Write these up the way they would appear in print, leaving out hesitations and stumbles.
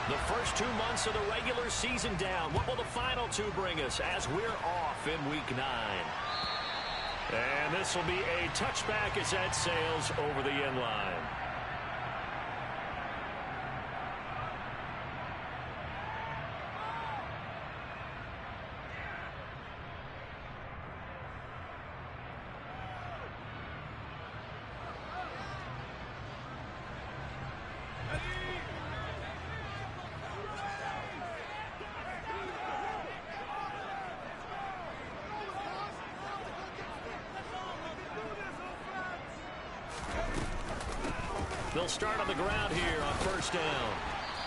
The first 2 months of the regular season down. What will the final two bring us as we're off in Week 9? And this will be a touchback as that sails over the end line. They'll start on the ground here on first down.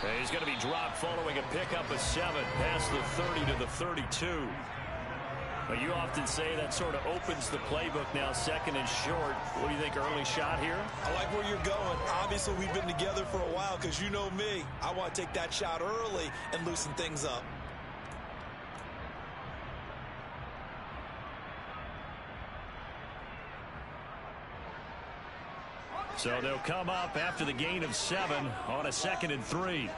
And he's going to be dropped following a pickup of 7 past the 30 to the 32. But you often say that sort of opens the playbook now, second and short. What do you think, early shot here? I like where you're going. Obviously, we've been together for a while because you know me. I want to take that shot early and loosen things up. So they'll come up after the gain of 7 on a 2nd and 3.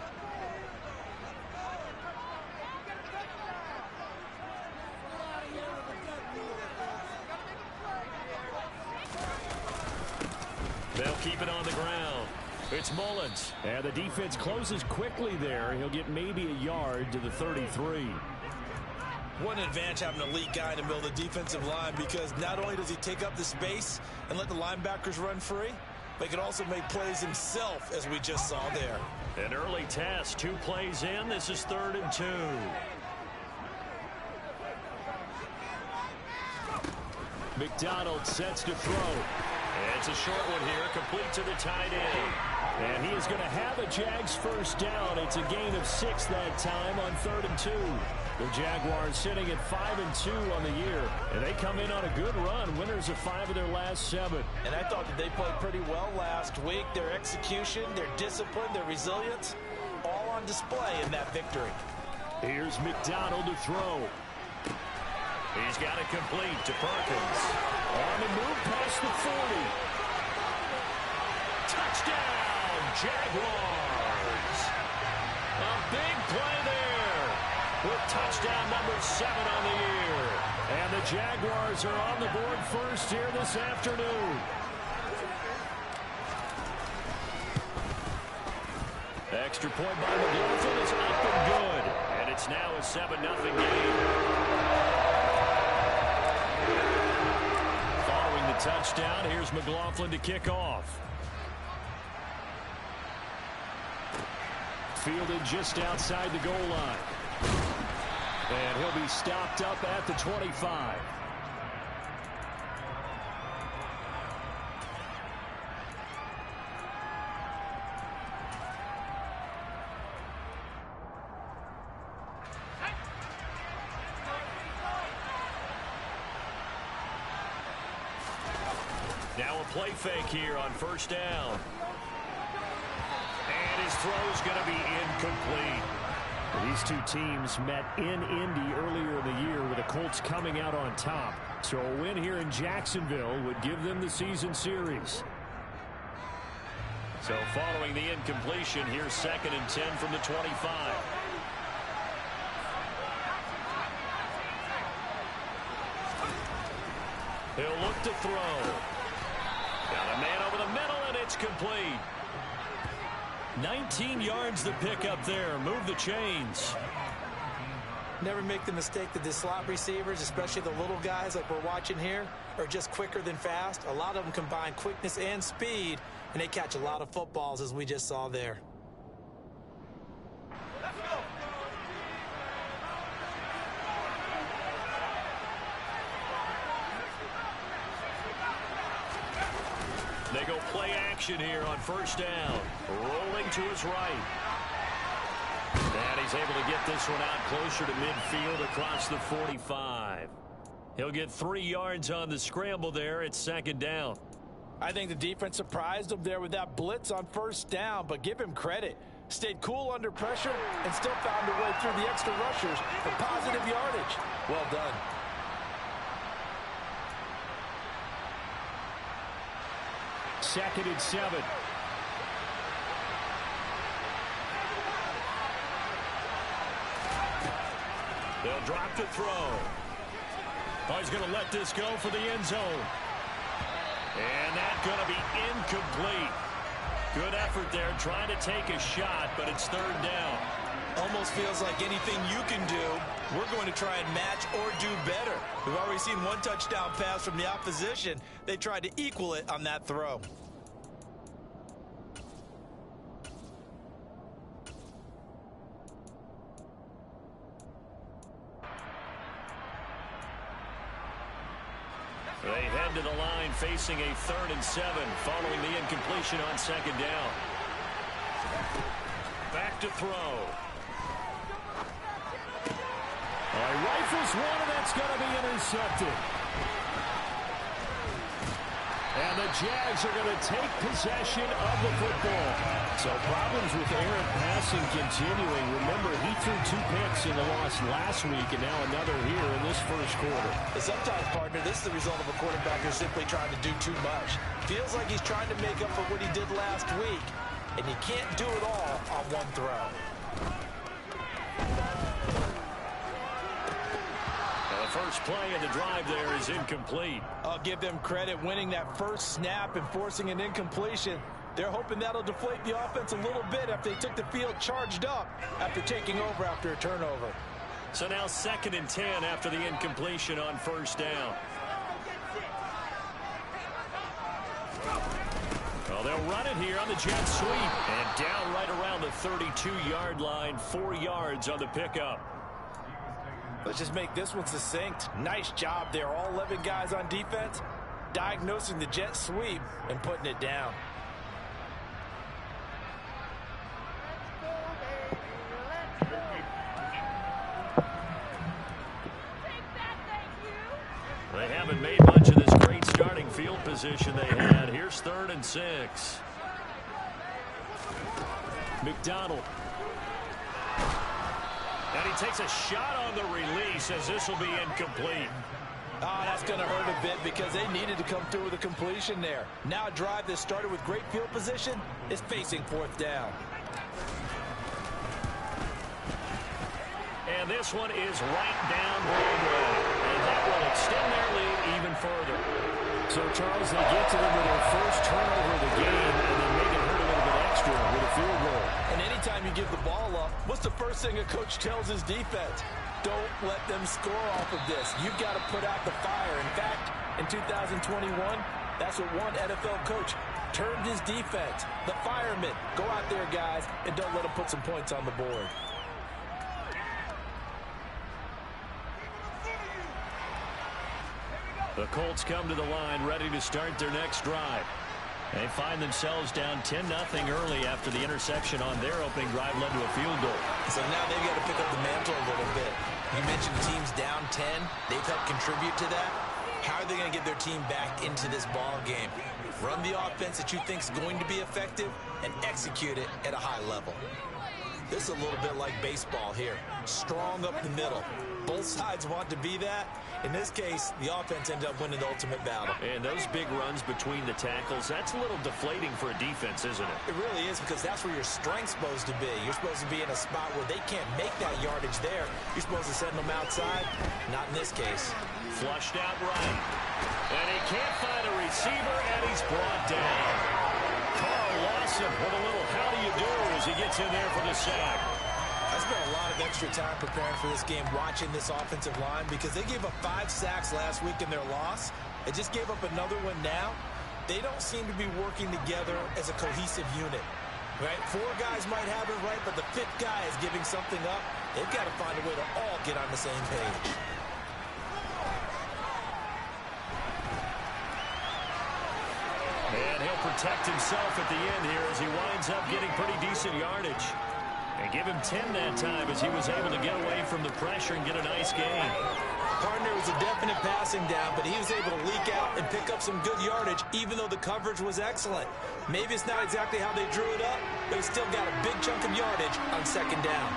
They'll keep it on the ground. It's Mullins. And the defense closes quickly there. He'll get maybe a yard to the 33. What an advantage having a elite guy in the middle of the defensive line, because not only does he take up the space and let the linebackers run free, but he can also make plays himself, as we just saw there. An early test, 2 plays in. This is 3rd and 2. McDonald sets to throw. And it's a short one here, complete to the tight end. And he is going to have a Jags first down. It's a gain of 6 that time on 3rd and 2. The Jaguars sitting at 5-2 on the year. And they come in on a good run. Winners of 5 of their last 7. And I thought that they played pretty well last week. Their execution, their discipline, their resilience, all on display in that victory. Here's McDonald to throw. He's got it complete to Perkins. On the move past the 40. Touchdown, Jaguars. A big play there with touchdown number 7 on the year. And the Jaguars are on the board first here this afternoon. Extra point by McLaughlin is up and good. And it's now a 7-0 game. Following the touchdown, here's McLaughlin to kick off. Fielded just outside the goal line. And he'll be stopped up at the 25. Now a play fake here on first down. And his throw's going to be incomplete. These two teams met in Indy earlier in the year with the Colts coming out on top. So a win here in Jacksonville would give them the season series. So following the incompletion, here's 2nd and 10 from the 25. He'll look to throw. Got a man over the middle, and it's complete. 19 yards to pick up there. Move the chains. Never make the mistake that the slot receivers, especially the little guys like we're watching here, are just quicker than fast. A lot of them combine quickness and speed, and they catch a lot of footballs, as we just saw there. Let's go. They go play action here on first down. Rolling to his right. And he's able to get this one out closer to midfield across the 45. He'll get 3 yards on the scramble there. It's 2nd down. I think the defense surprised him there with that blitz on first down, but give him credit. Stayed cool under pressure and still found a way through the extra rushers for positive yardage. Well done. They'll drop to throw. Oh, he's going to let this go for the end zone. And that's going to be incomplete. Good effort there trying to take a shot, but it's third down. Almost feels like anything you can do, we're going to try and match or do better. We've already seen one touchdown pass from the opposition. They tried to equal it on that throw. They head to the line facing a 3rd and 7 following the incompletion on 2nd down. Back to throw. He rifles one, and that's going to be intercepted. And the Jags are going to take possession of the football. So problems with errant passing continuing. Remember, he threw 2 picks in the loss last week, and now another here in this first quarter. Sometimes, partner, this is the result of a quarterback who's simply trying to do too much. Feels like he's trying to make up for what he did last week, and you can't do it all on one throw. First play of the drive there is incomplete. I'll give them credit winning that first snap and forcing an incompletion. They're hoping that'll deflate the offense a little bit after they took the field charged up after taking over after a turnover. So now 2nd and 10 after the incompletion on 1st down. Well, they'll run it here on the jet sweep. And down right around the 32-yard line, 4 yards on the pickup. Let's just make this one succinct. Nice job there. All 11 guys on defense diagnosing the jet sweep and putting it down. They haven't made much of this great starting field position they had. Here's 3rd and 6. McDonald. And he takes a shot on the release as this will be incomplete. That's going to hurt a bit because they needed to come through with a completion there. Now a drive that started with great field position is facing 4th down. And this one is right down Broadway. And that will extend their lead even further. So, Charles, they get to them with their first turnover of the game and then make it hurt a little bit extra with a field goal. And anytime you give the ball up, what's the first thing a coach tells his defense? Don't let them score off of this. You've got to put out the fire. In fact, in 2021, that's what one NFL coach termed his defense. The firemen. Go out there, guys, and don't let them put some points on the board. The Colts come to the line ready to start their next drive. They find themselves down 10-0 early after the interception on their opening drive led to a field goal. So now they've got to pick up the mantle a little bit. You mentioned the team's down 10. They've helped contribute to that. How are they going to get their team back into this ball game? Run the offense that you think is going to be effective and execute it at a high level. This is a little bit like baseball here. Strong up the middle. Both sides want to be that. In this case, the offense ended up winning the ultimate battle. And those big runs between the tackles, that's a little deflating for a defense, isn't it? It really is, because that's where your strength's supposed to be. You're supposed to be in a spot where they can't make that yardage there. You're supposed to send them outside. Not in this case. Flushed out right. And he can't find a receiver, and he's brought down. Carl Lawson with a little how do you do as he gets in there for the sack. I spent a lot of extra time preparing for this game, watching this offensive line, because they gave up 5 sacks last week in their loss. They just gave up another one now. They don't seem to be working together as a cohesive unit. Right? 4 guys might have it right, but the 5th guy is giving something up. They've got to find a way to all get on the same page. And he'll protect himself at the end here as he winds up getting pretty decent yardage. And give him 10 that time as he was able to get away from the pressure and get a nice gain. Partner was a definite passing down, but he was able to leak out and pick up some good yardage, even though the coverage was excellent. Maybe it's not exactly how they drew it up, but he still got a big chunk of yardage on 2nd down.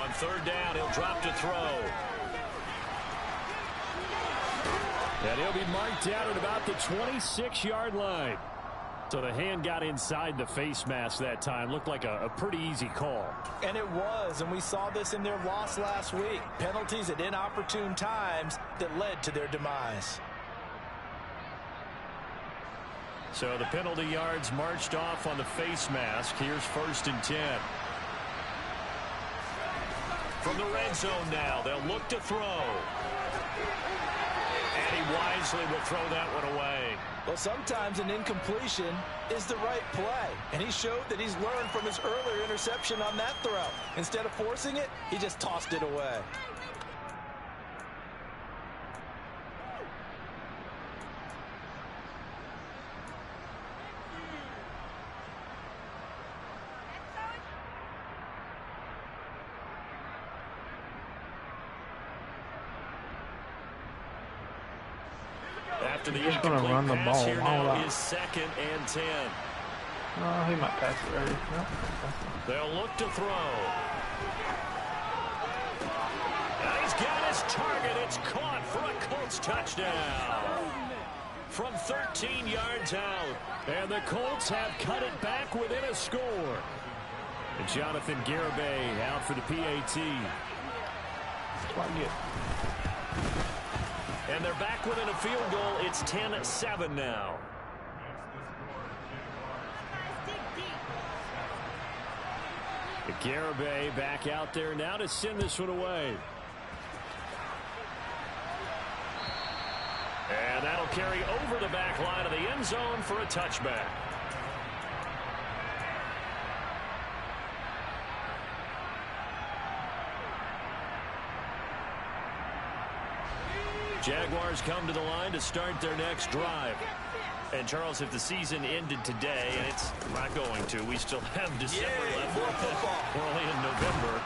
On 3rd down, he'll drop to throw. And he'll be marked out at about the 26-yard line. So the hand got inside the face mask that time. Looked like a pretty easy call. And it was, and we saw this in their loss last week. Penalties at inopportune times that led to their demise. So the penalty yards marched off on the face mask. Here's 1st and 10. From the red zone now, they'll look to throw. And he wisely will throw that one away. Well, sometimes an incompletion is the right play. And he showed that he's learned from his earlier interception on that throw. Instead of forcing it, he just tossed it away. After the incomplete run the pass ball. here now is 2nd and 10. Oh, he might pass it already. Nope. They'll look to throw. And he's got his target. It's caught for a Colts touchdown. From 13 yards out. And the Colts have cut it back within a score. And Jonathan Garibay out for the PAT. That's what I get. And they're back within a field goal. It's 10-7 now. Garibay back out there now to send this one away. And that'll carry over the back line of the end zone for a touchback. Jaguars come to the line to start their next drive. And, Charles, if the season ended today, and it's not going to, we still have December left. We're only in November.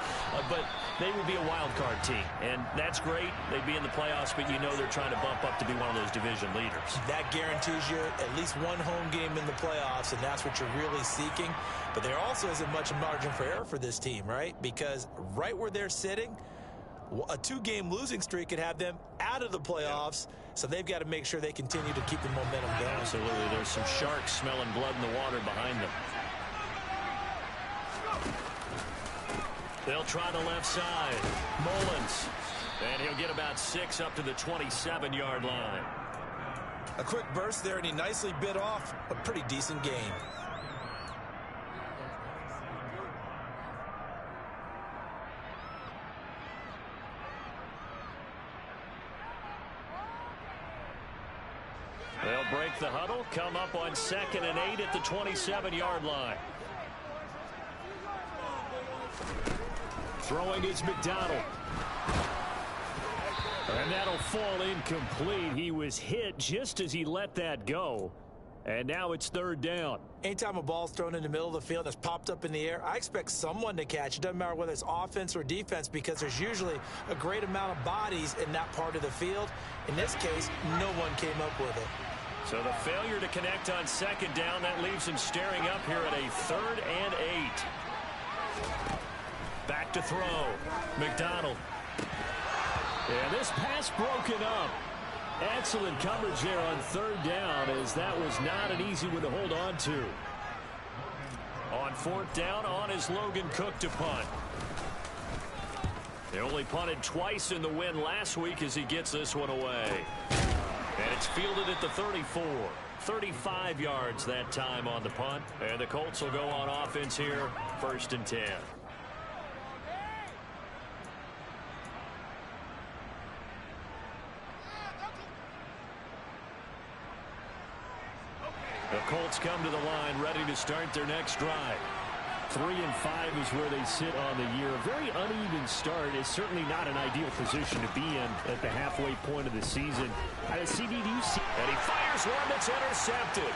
But they would be a wild card team. And that's great. They'd be in the playoffs, but you know they're trying to bump up to be one of those division leaders. That guarantees you at least one home game in the playoffs, and that's what you're really seeking. But there also isn't much margin for error for this team, right? Because right where they're sitting, a 2-game losing streak could have them out of the playoffs, so they've got to make sure they continue to keep the momentum going. Absolutely. There's some sharks smelling blood in the water behind them. They'll try the left side. Mullins. And he'll get about 6 up to the 27-yard line. A quick burst there, and he nicely bit off a pretty decent gain. They'll break the huddle, come up on 2nd and 8 at the 27-yard line. Throwing is McDonald. And that'll fall incomplete. He was hit just as he let that go. And now it's 3rd down. Anytime a ball's thrown in the middle of the field that's popped up in the air, I expect someone to catch. It doesn't matter whether it's offense or defense, because there's usually a great amount of bodies in that part of the field. In this case, no one came up with it. So the failure to connect on 2nd down, that leaves him staring up here at a 3rd and 8. Back to throw. McDonald. And this pass broken up. Excellent coverage there on 3rd down, as that was not an easy one to hold on to. On 4th down, on is Logan Cook to punt. They only punted twice in the win last week as he gets this one away. And it's fielded at the 34. 35 yards that time on the punt. And the Colts will go on offense here, 1st and 10. The Colts come to the line ready to start their next drive. 3-5 is where they sit on the year. A very uneven start is certainly not an ideal position to be in at the halfway point of the season. CD, do you see? And he fires one that's intercepted.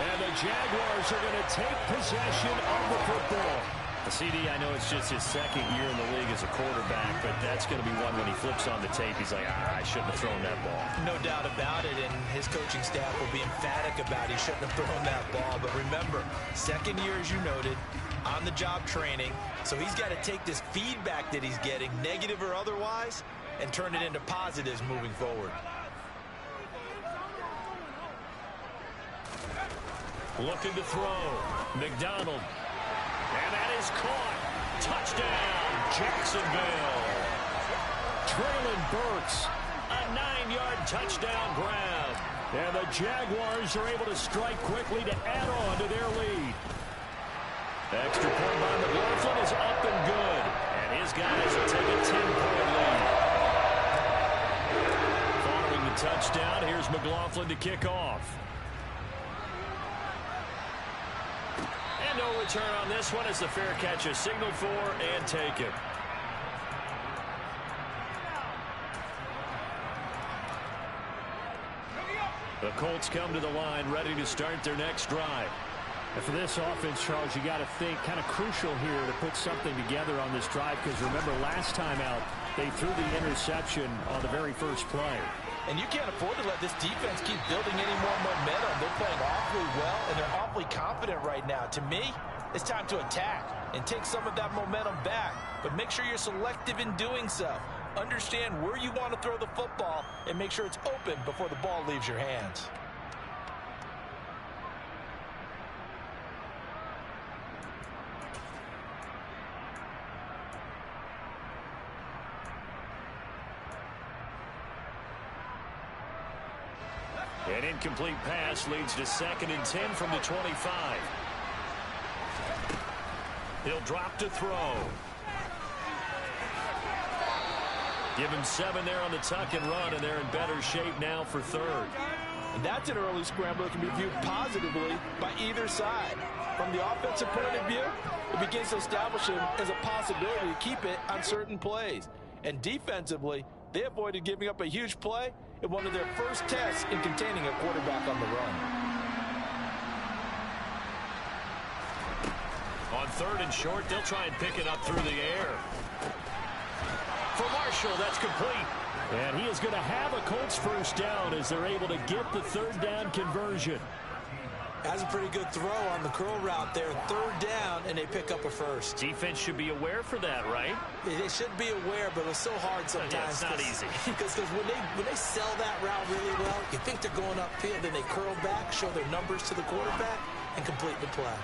And the Jaguars are going to take possession of the football. CD, I know it's just his 2nd year in the league as a quarterback, but that's going to be one when he flips on the tape. He's like, I shouldn't have thrown that ball. No doubt about it, and his coaching staff will be emphatic about he shouldn't have thrown that ball. But remember, 2nd year, as you noted, on-the-job training. So he's got to take this feedback that he's getting, negative or otherwise, and turn it into positives moving forward. Looking to throw. McDonald. And that is caught. Touchdown, Jacksonville. Traylon Burks. A 9-yard touchdown grab. And the Jaguars are able to strike quickly to add on to their lead. Extra point by McLaughlin is up and good. And his guys will take a 10-point lead. Following the touchdown, here's McLaughlin to kick off. And no return on this one as the fair catch is signaled for and taken. The Colts come to the line ready to start their next drive. And for this offense, Charles, you got to think kind of crucial here to put something together on this drive, because remember last time out they threw the interception on the very first play. And you can't afford to let this defense keep building any more momentum. They're playing awfully well, and they're awfully confident right now. To me, it's time to attack and take some of that momentum back. But make sure you're selective in doing so. Understand where you want to throw the football and make sure it's open before the ball leaves your hands. An incomplete pass leads to 2nd and 10 from the 25. He'll drop to throw. Give him 7 there on the tuck and run, and they're in better shape now for 3rd. And that's an early scramble that can be viewed positively by either side. From the offensive point of view, it begins to establish him as a possibility to keep it on certain plays. And defensively, they avoided giving up a huge play in one of their first tests in containing a quarterback on the run. On 3rd and short, they'll try and pick it up through the air. For Marshall, that's complete. And he is going to have a Colts first down as they're able to get the 3rd down conversion. That's a pretty good throw on the curl route there. 3rd down, and they pick up a first. Defense should be aware for that, right? They should be aware, but it's so hard sometimes. Yeah, it's not easy. Because when they sell that route really well, you think they're going upfield, then they curl back, show their numbers to the quarterback, and complete the play.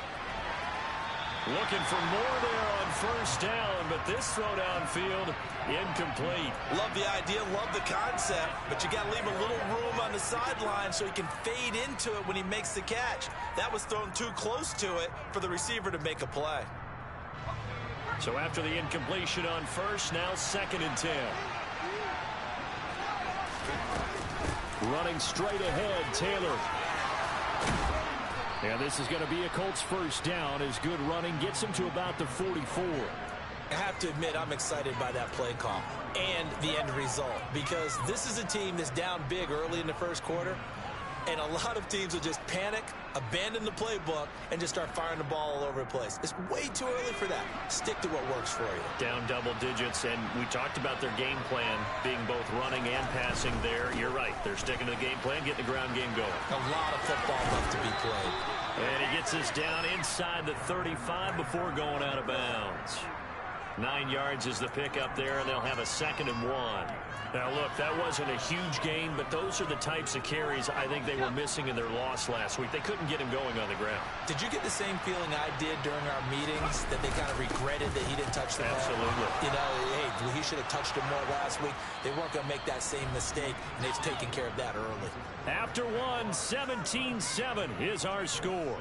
Looking for more there on 1st down, but this throw downfield, incomplete. Love the idea, love the concept, but you got to leave a little room on the sideline so he can fade into it when he makes the catch. That was thrown too close to it for the receiver to make a play. So after the incompletion on 1st, now 2nd and 10. Running straight ahead, Taylor. And this is going to be a Colts first down as good running gets him to about the 44. I have to admit, I'm excited by that play call and the end result, because this is a team that's down big early in the first quarter, and a lot of teams will just panic, abandon the playbook, and just start firing the ball all over the place. It's way too early for that. Stick to what works for you. Down double digits, and we talked about their game plan being both running and passing there. You're right. They're sticking to the game plan, getting the ground game going. A lot of football left to be played. And he gets us down inside the 35 before going out of bounds. 9 yards is the pickup there, and they'll have a 2nd and 1. Now, look, that wasn't a huge gain, but those are the types of carries I think they were missing in their loss last week. They couldn't get him going on the ground. Did you get the same feeling I did during our meetings, that they kind of regretted that he didn't touch the ball? Absolutely. You know, hey, he should have touched him more last week. They weren't going to make that same mistake, and they've taken care of that early. After 1, 17-7 is our score.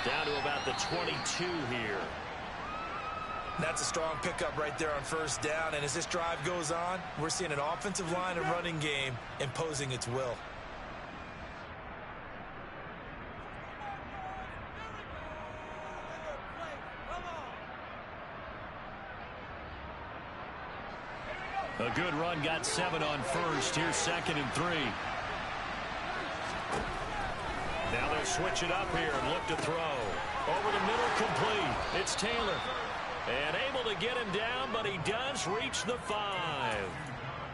Down to about the 22 here. That's a strong pickup right there on 1st down, and as this drive goes on, we're seeing an offensive line and running game imposing its will. A good run, got 7 on 1st. Here's 2nd and 3. Now they're to switch it up here and look to throw. Over the middle, complete. It's Taylor. And able to get him down, but he does reach the 5.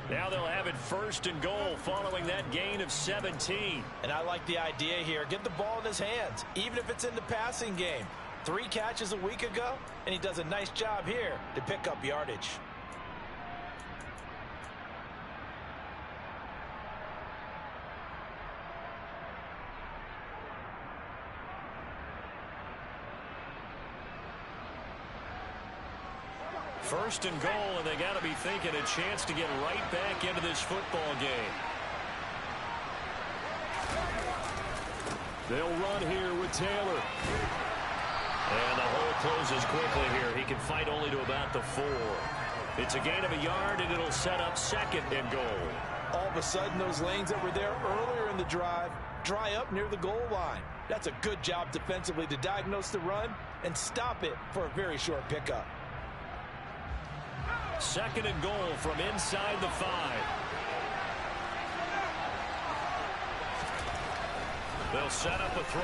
Now they'll have it 1st and goal following that gain of 17. And I like the idea here. Get the ball in his hands, even if it's in the passing game. 3 catches a week ago, and he does a nice job here to pick up yardage. First and goal, and they got to be thinking a chance to get right back into this football game. They'll run here with Taylor. And the hole closes quickly here. He can fight only to about the 4. It's a gain of a yard, and it'll set up 2nd and goal. All of a sudden, those lanes that were there earlier in the drive dry up near the goal line. That's a good job defensively to diagnose the run and stop it for a very short pickup. 2nd and goal from inside the 5. They'll set up a throw.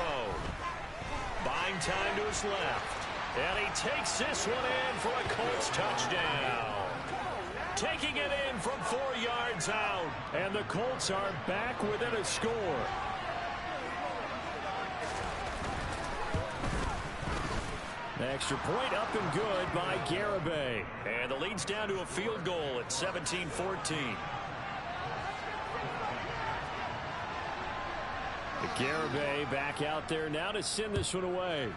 Buying time to his left. And he takes this one in for a Colts touchdown. Taking it in from 4 yards out. And the Colts are back within a score. Extra point up and good by Garibay. And the lead's down to a field goal at 17-14. Garibay back out there now to send this one away.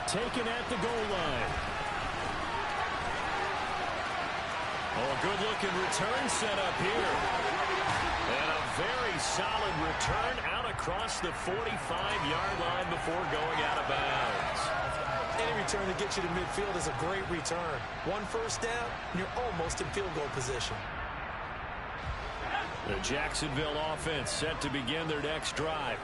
Taken at the goal line. Oh, a good-looking return set up here. And a very solid return out across the 45-yard line before going out of bounds. Any return that gets you to midfield is a great return. 1 first down, and you're almost in field goal position. The Jacksonville offense set to begin their next drive.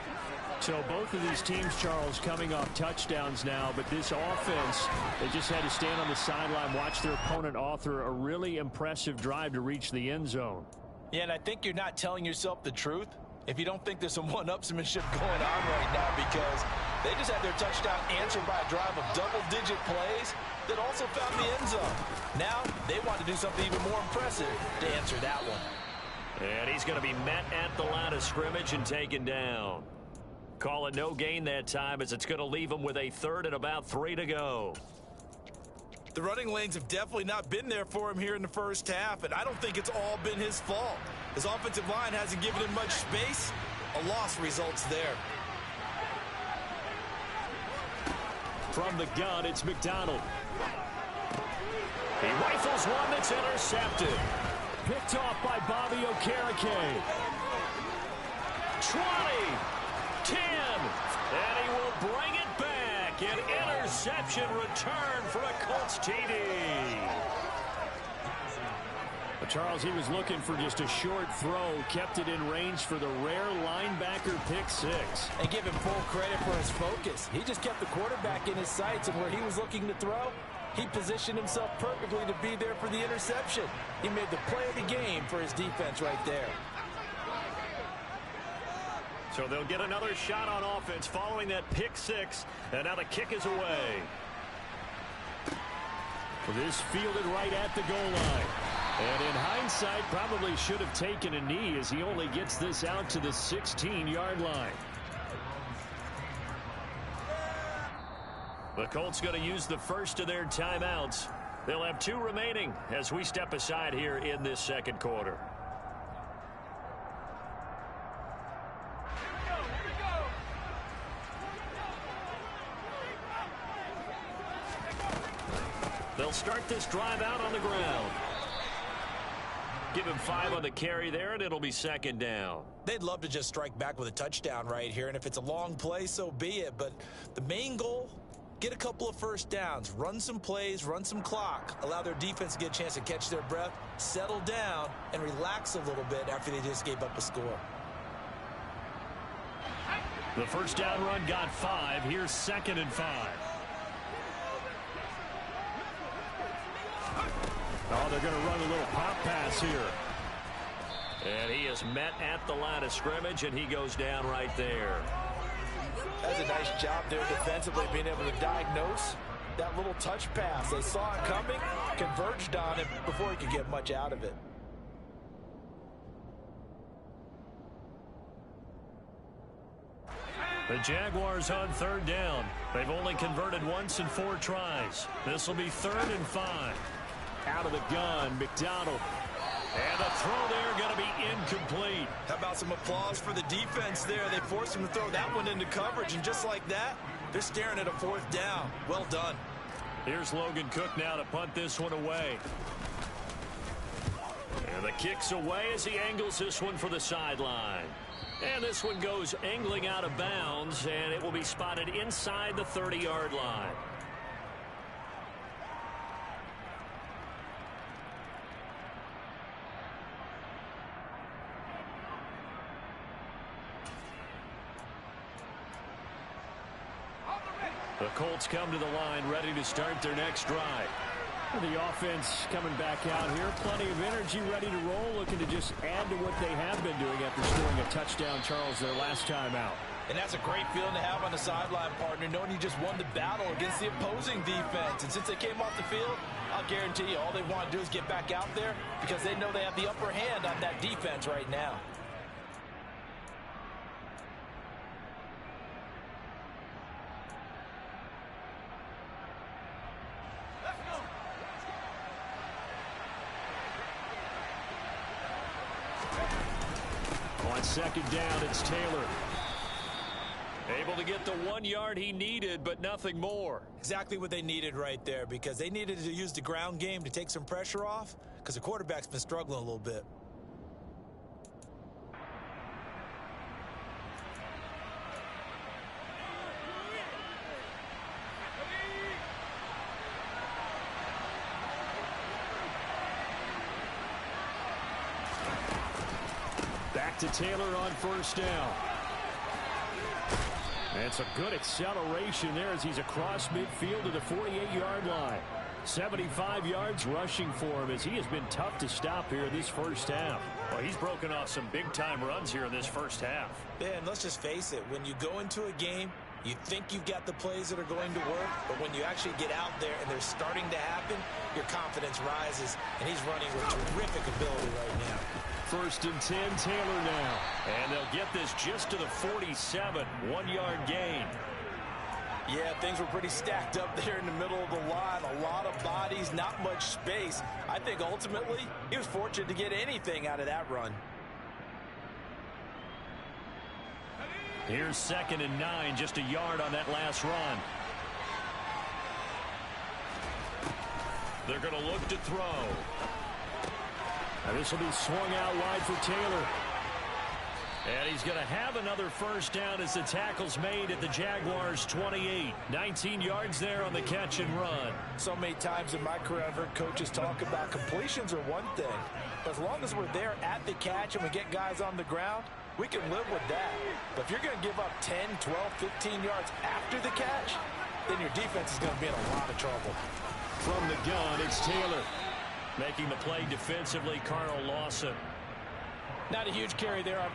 So both of these teams, Charles, coming off touchdowns now, but this offense, they just had to stand on the sideline, watch their opponent author a really impressive drive to reach the end zone. Yeah, and I think you're not telling yourself the truth if you don't think there's some one-upsmanship going on right now, because they just had their touchdown answered by a drive of double-digit plays that also found the end zone. Now they want to do something even more impressive to answer that one. And he's going to be met at the line of scrimmage and taken down. Call it no gain that time, as it's going to leave him with a 3rd and about 3 to go. The running lanes have definitely not been there for him here in the first half, and I don't think it's all been his fault. His offensive line hasn't given him much space. A loss results there. From the gun, it's McDonald. He rifles one that's intercepted. Picked off by Bobby Okereke. 20, 10, and he will bring it back. An interception return for a Colts TD. Charles, he was looking for just a short throw, kept it in range for the rare linebacker pick 6. And give him full credit for his focus. He just kept the quarterback in his sights, and where he was looking to throw, he positioned himself perfectly to be there for the interception. He made the play of the game for his defense right there. So they'll get another shot on offense following that pick 6, and now the kick is away. This fielded right at the goal line. And in hindsight, probably should have taken a knee, as he only gets this out to the 16-yard line. The Colts going to use the first of their timeouts. They'll have 2 remaining as we step aside here in this second quarter. They'll start this drive out on the ground. Give him 5 on the carry there, and it'll be 2nd down. They'd love to just strike back with a touchdown right here, and if it's a long play, so be it. But the main goal, get a couple of first downs, run some plays, run some clock, allow their defense to get a chance to catch their breath, settle down, and relax a little bit after they just gave up a score. The first down run got 5. Here's 2nd and 5. Oh, they're going to run a little pop pass here. And he is met at the line of scrimmage, and he goes down right there. That's a nice job there defensively, being able to diagnose that little touch pass. They saw it coming, converged on it before he could get much out of it. The Jaguars on third down. They've only converted once in 4 tries. This will be 3rd and 5. Out of the gun, McDonald. And the throw there going to be incomplete. How about some applause for the defense there? They forced him to throw that one into coverage, and just like that, they're staring at a 4th down. Well done. Here's Logan Cook now to punt this one away. And the kick's away as he angles this one for the sideline. And this one goes angling out of bounds, and it will be spotted inside the 30-yard line. The Colts come to the line ready to start their next drive. The offense coming back out here. Plenty of energy, ready to roll, looking to just add to what they have been doing after scoring a touchdown, Charles, their last time out. And that's a great feeling to have on the sideline, partner, knowing you just won the battle against the opposing defense. And since they came off the field, I'll guarantee you all they want to do is get back out there because they know they have the upper hand on that defense right now. On second down, it's Taylor. Able to get the 1 yard he needed, but nothing more. Exactly what they needed right there, because they needed to use the ground game to take some pressure off, because the quarterback's been struggling a little bit. Back to Taylor on first down. And it's a good acceleration there as he's across midfield to the 48-yard line. 75 yards rushing for him as he has been tough to stop here in this first half. Well, he's broken off some big-time runs here in this first half. Yeah, and let's just face it, when you go into a game, you think you've got the plays that are going to work, but when you actually get out there and they're starting to happen, your confidence rises, and he's running with terrific ability right now. 1st and 10, Taylor now. And they'll get this just to the 47, 1 yard gain. Yeah, things were pretty stacked up there in the middle of the line. A lot of bodies, not much space. I think ultimately he was fortunate to get anything out of that run. Here's 2nd and 9, just a yard on that last run. They're going to look to throw. And this will be swung out wide for Taylor. And he's going to have another first down as the tackle's made at the Jaguars' 28. 19 yards there on the catch and run. So many times in my career I've heard coaches talk about completions are one thing. But as long as we're there at the catch and we get guys on the ground, we can live with that. But if you're going to give up 10, 12, 15 yards after the catch, then your defense is going to be in a lot of trouble. From the gun, it's Taylor. Making the play defensively, Carl Lawson. Not a huge carry there.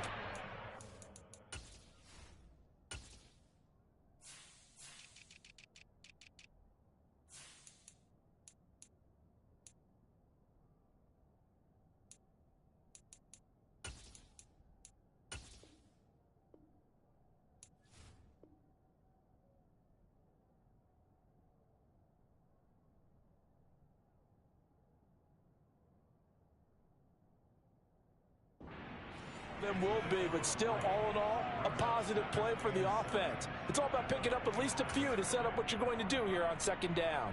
Will be, but still, all in all, a positive play for the offense. It's all about picking up at least a few to set up what you're going to do here on 2nd down.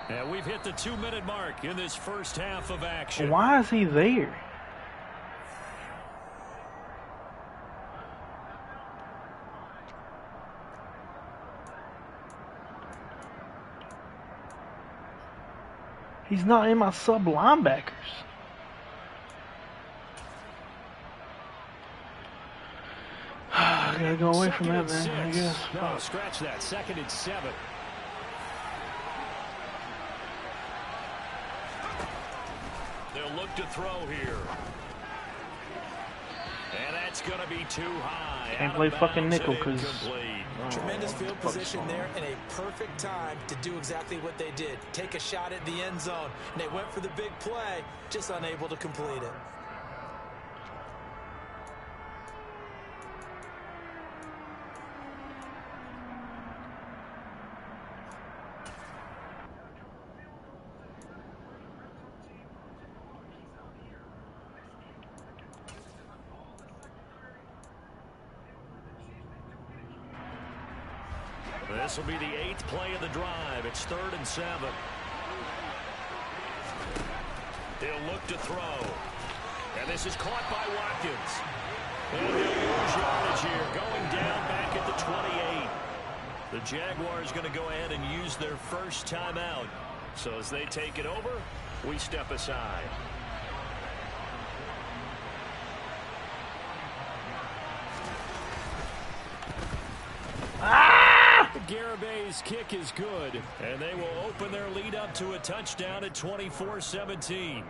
And we've hit the 2-minute mark in this first half of action. Why is he there? He's not in my sub linebackers. I gotta go away from that, man, I guess. No, scratch that. 2nd and 7. He'll look to throw here. And that's going to be too high. Can't play fucking nickel because... Tremendous field position there and a perfect time to do exactly what they did. Take a shot at the end zone. And they went for the big play, just unable to complete it. This will be the 8th play of the drive. It's 3rd and 7. He'll look to throw. And this is caught by Watkins. And he'll lose yardage here, going down back at the 28. The Jaguars going to go ahead and use their first timeout. So as they take it over, we step aside. Garabay's kick is good, and they will open their lead up to a touchdown at 24-17.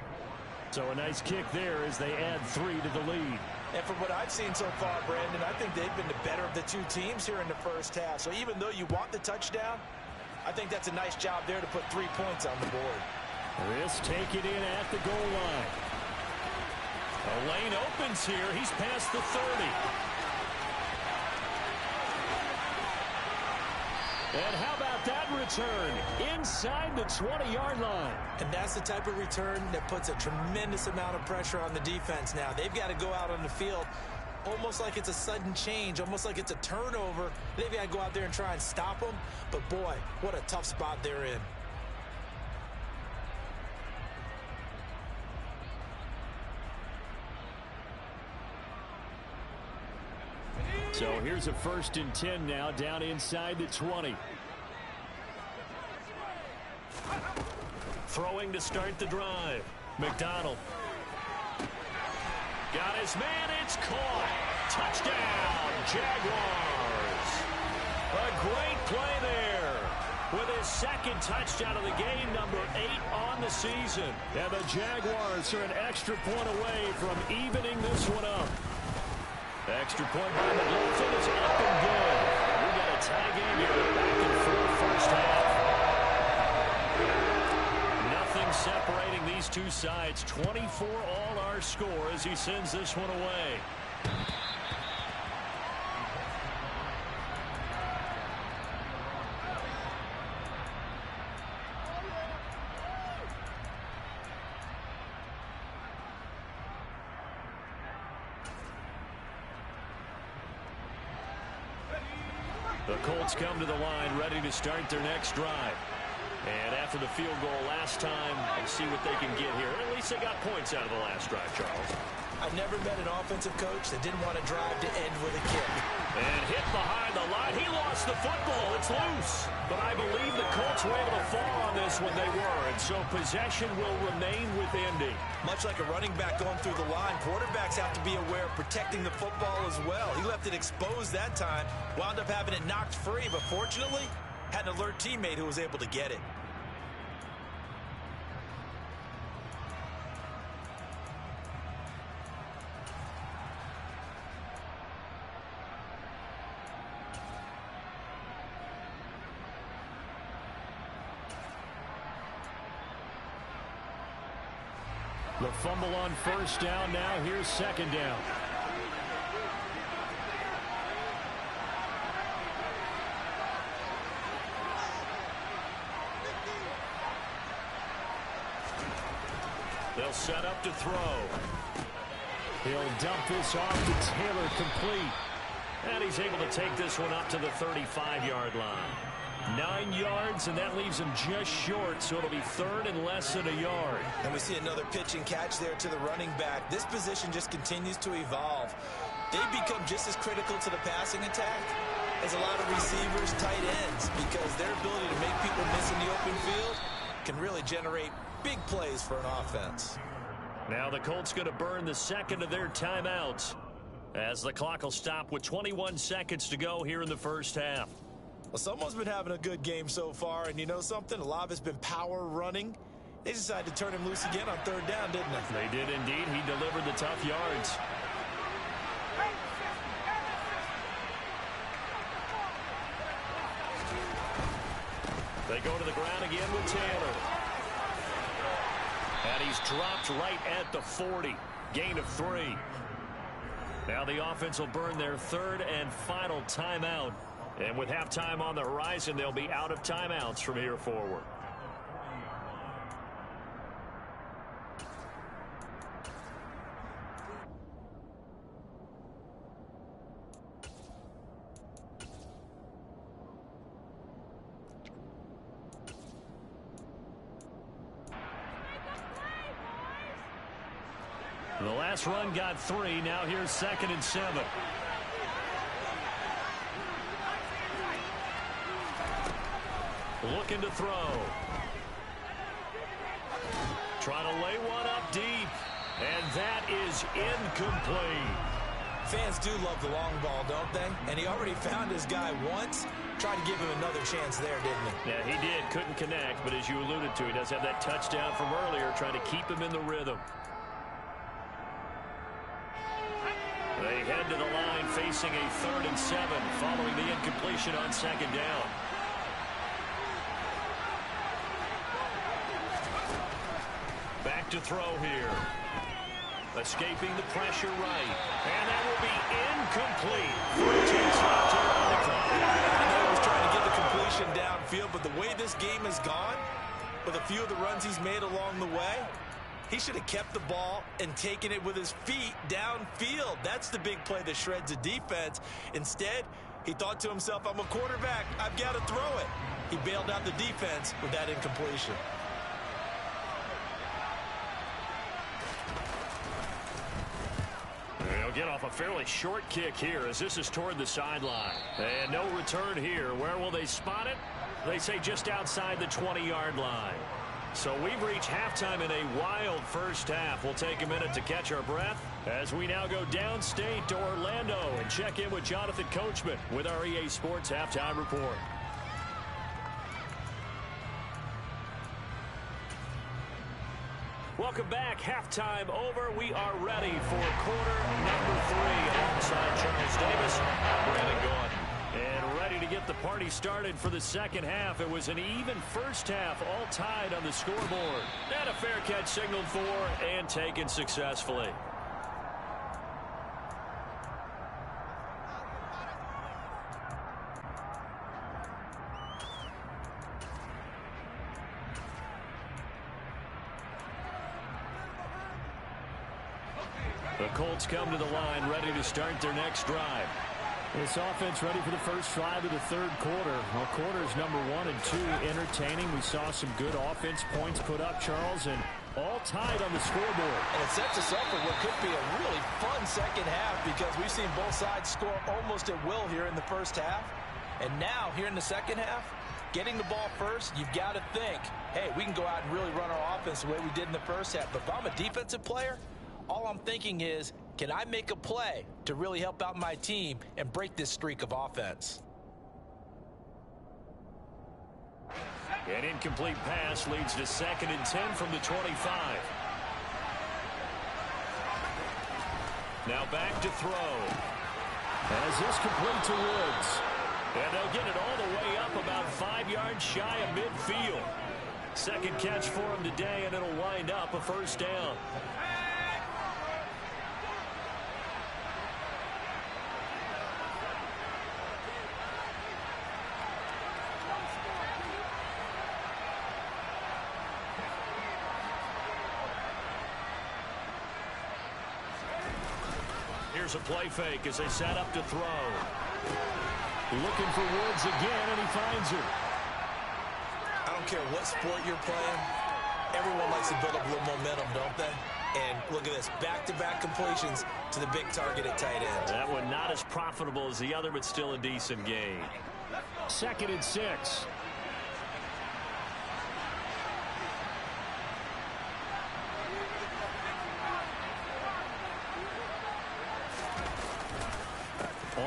So a nice kick there as they add 3 to the lead. And from what I've seen so far, Brandon, I think they've been the better of the two teams here in the first half. So even though you want the touchdown, I think that's a nice job there to put 3 points on the board. This take it in at the goal line. A lane opens here. He's past the 30. And how about that return inside the 20-yard line? And that's the type of return that puts a tremendous amount of pressure on the defense now. They've got to go out on the field almost like it's a sudden change, almost like it's a turnover. They've got to go out there and try and stop them. But, boy, what a tough spot they're in. So here's a 1st and 10 now down inside the 20. Throwing to start the drive. McDonald. Got his man. It's caught. Touchdown, Jaguars. A great play there. With his 2nd touchdown of the game, number 8 on the season. And the Jaguars are an extra point away from evening this one up. Extra point by McLaughlin is up and good. We got a tie game here. Back and forth first half. Nothing separating these two sides. 24 all our score as he sends this one away. The Colts come to the line ready to start their next drive. And after the field goal last time, we'll see what they can get here. At least they got points out of the last drive, Charles. I've never met an offensive coach that didn't want to drive to end with a kick. And hit behind the line. He lost the football. It's loose. But I believe the Colts were able to fall on this when they were. And so possession will remain with Indy. Much like a running back going through the line, quarterbacks have to be aware of protecting the football as well. He left it exposed that time. Wound up having it knocked free. But fortunately, had an alert teammate who was able to get it. The fumble on 1st down. Now here's 2nd down. They'll set up to throw. He'll dump this off to Taylor, complete. And he's able to take this one up to the 35-yard line. 9 yards, and that leaves him just short, so it'll be 3rd and less than a yard. And we see another pitch and catch there to the running back. This position just continues to evolve. They become just as critical to the passing attack as a lot of receivers, tight ends, because their ability to make people miss in the open field can really generate big plays for an offense. Now the Colts going to burn the 2nd of their timeouts as the clock will stop with 21 seconds to go here in the first half. Well, someone's been having a good game so far, and you know something? A lot of it's been power running They decided to turn him loose again on third down, didn't they? They did indeed. He delivered the tough yards. They go to the ground again with Taylor. And he's dropped right at the 40. Gain of 3. Now the offense will burn their third and final timeout. And with halftime on the horizon, they'll be out of timeouts from here forward. The last run got 3. Now here's 2nd and 7. Looking to throw. Trying to lay one up deep. And that is incomplete. Fans do love the long ball, don't they? And he already found his guy once. Tried to give him another chance there, didn't he? Yeah, he did. Couldn't connect. But as you alluded to, he does have that touchdown from earlier, trying to keep him in the rhythm. They head to the line facing a 3rd and 7 following the incompletion on 2nd down. Back to throw here. Escaping the pressure right. And that will be incomplete. 14 left here on the clock. I know he was trying to get the completion downfield, but the way this game has gone, with a few of the runs he's made along the way, he should have kept the ball and taken it with his feet downfield. That's the big play that shreds a defense. Instead, he thought to himself, I'm a quarterback. I've got to throw it. He bailed out the defense with that incompletion. They'll get off a fairly short kick here as this is toward the sideline. And no return here. Where will they spot it? They say just outside the 20-yard line. So we've reached halftime in a wild first half. We'll take a minute to catch our breath as we now go downstate to Orlando and check in with Jonathan Coachman with our EA Sports Halftime Report. Welcome back. Halftime over. We are ready for quarter number 3 alongside Charles Davis, Brandon Gaudin. And ready to get the party started for the second half. It was an even first half, all tied on the scoreboard. And a fair catch signaled for and taken successfully. The Colts come to the line, ready to start their next drive. This offense ready for the first drive of the third quarter. Well, quarters number 1 and 2 entertaining. We saw some good offense points put up, Charles, and all tied on the scoreboard. And it sets us up for what could be a really fun second half because we've seen both sides score almost at will here in the first half. And now, here in the second half, getting the ball first, you've got to think, hey, we can go out and really run our offense the way we did in the first half. But if I'm a defensive player, all I'm thinking is, can I make a play to really help out my team and break this streak of offense? An incomplete pass leads to 2nd and 10 from the 25. Now back to throw. As this complete to Woods. And they'll get it all the way up about 5 yards shy of midfield. Second catch for him today, and it'll wind up a first down. Here's a play fake as they set up to throw. Looking for Woods again, and he finds him. I don't care what sport you're playing. Everyone likes to build up a little momentum, don't they? And look at this, back-to-back completions to the big target at tight end. That one not as profitable as the other, but still a decent gain. 2nd and 6.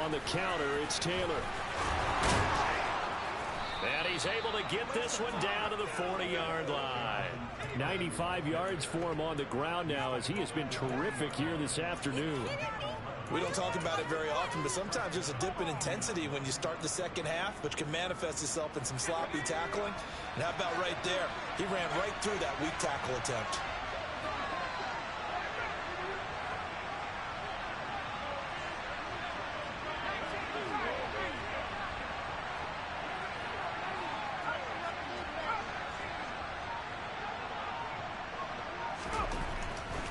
On the counter, it's Taylor. And he's able to get this one down to the 40-yard line. 95 yards for him on the ground now, as he has been terrific here this afternoon. We don't talk about it very often, but sometimes there's a dip in intensity when you start the second half, which can manifest itself in some sloppy tackling. And how about right there? He ran right through that weak tackle attempt.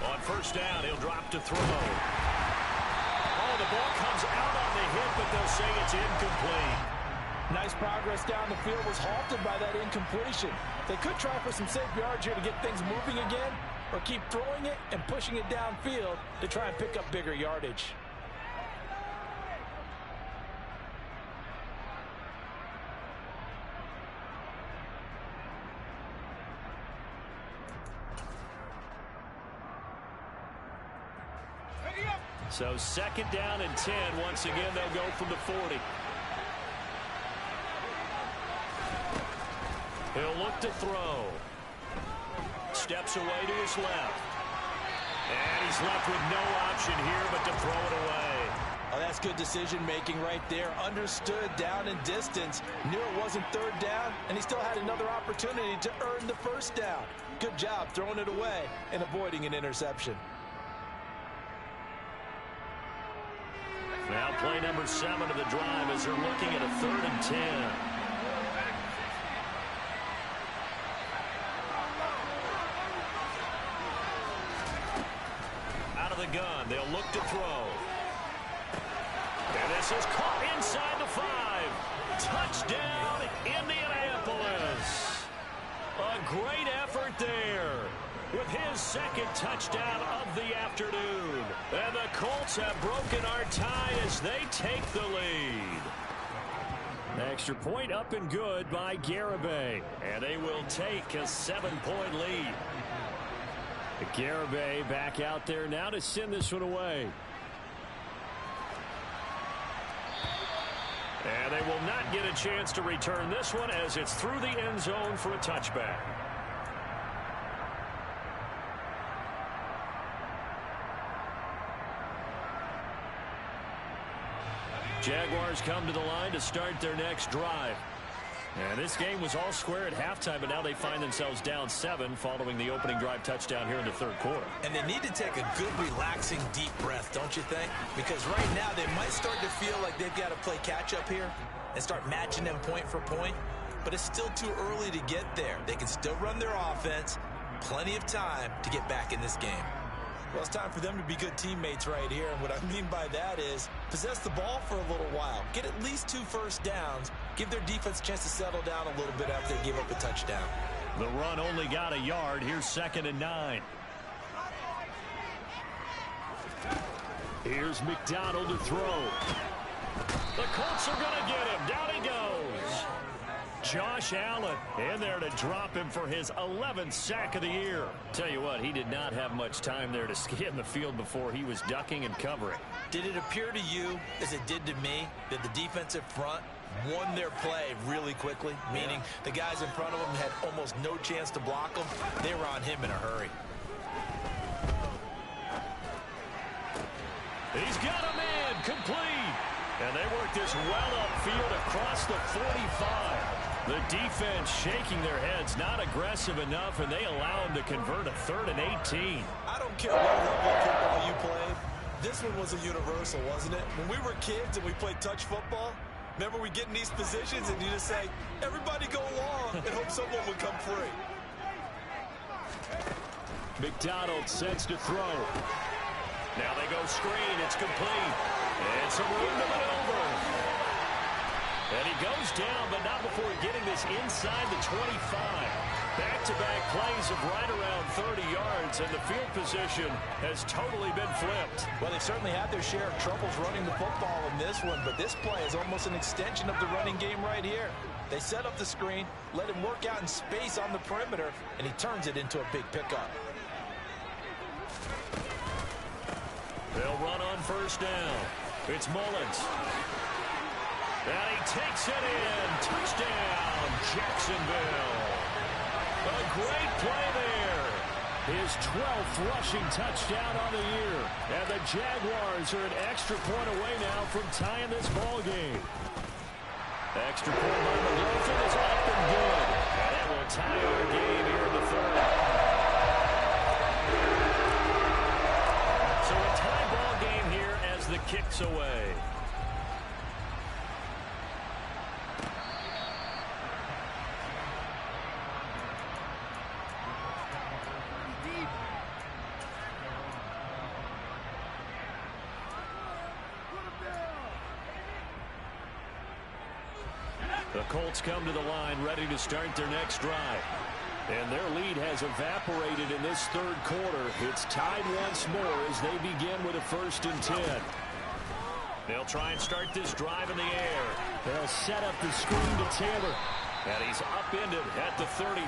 On first down, he'll drop to throw. Oh, the ball comes out on the hit, but they'll say it's incomplete. Nice progress down the field was halted by that incompletion. They could try for some safe yards here to get things moving again, or keep throwing it and pushing it downfield to try and pick up bigger yardage. So second down and 10. Once again, they'll go from the 40. He'll look to throw. Steps away to his left. And he's left with no option here but to throw it away. Oh, that's good decision-making right there. Understood down and distance. Knew it wasn't third down, and he still had another opportunity to earn the first down. Good job throwing it away and avoiding an interception. Now play number 7 of the drive as they're looking at a 3rd and 10. Out of the gun, they'll look to throw. And this is caught inside the 5. Touchdown, Indianapolis. A great effort there with his second touchdown of the afternoon. And the Colts have broken our tie as they take the lead. Extra point up and good by Garibay. And they will take a 7-point lead. Garibay back out there now to send this one away. And they will not get a chance to return this one as it's through the end zone for a touchback. Jaguars come to the line to start their next drive. And this game was all square at halftime, but now they find themselves down 7 following the opening drive touchdown here in the 3rd quarter. And they need to take a good, relaxing, deep breath, don't you think? Because right now they might start to feel like they've got to play catch-up here and start matching them point for point. But it's still too early to get there. They can still run their offense. Plenty of time to get back in this game. Well, it's time for them to be good teammates right here. And what I mean by that is possess the ball for a little while. Get at least 2 first downs. Give their defense a chance to settle down a little bit after they give up a touchdown. The run only got a yard. Here's 2nd and 9. Here's McDonald to throw. The Colts are going to get him. Down he goes. Josh Allen in there to drop him for his 11th sack of the year. Tell you what, he did not have much time there to scan the field before he was ducking and covering. Did it appear to you, as it did to me, that the defensive front won their play really quickly? Meaning the guys in front of them had almost no chance to block them. They were on him in a hurry. He's got a man complete. And they work this well upfield across the 45. The defense shaking their heads, not aggressive enough, and they allow him to convert a 3rd and 18. I don't care what level of football you played. This one was a universal, wasn't it? When we were kids and we played touch football, remember we get in these positions and you just say, everybody go along, and hope someone would come free. McDonald sets to throw. Now they go screen. It's complete. And some room to maneuver. And he goes down, but not before getting this inside the 25. Back-to-back plays of right around 30 yards, and the field position has totally been flipped. Well, they've certainly had their share of troubles running the football in this one, but this play is almost an extension of the running game right here. They set up the screen, let him work out in space on the perimeter, and he turns it into a big pickup. They'll run on first down. It's Mullins. And he takes it in. Touchdown, Jacksonville. A great play there. his 12th rushing touchdown on the year. And the Jaguars are an extra point away now from tying this ball game. Extra point by McLaughlin is up and good. And it will tie our game here in the third. So a tie ball game here as the kick's away. The Colts come to the line ready to start their next drive. And their lead has evaporated in this third quarter. It's tied once more as they begin with a 1st and 10. They'll try and start this drive in the air. They'll set up the screen to Taylor. And he's upended at the 33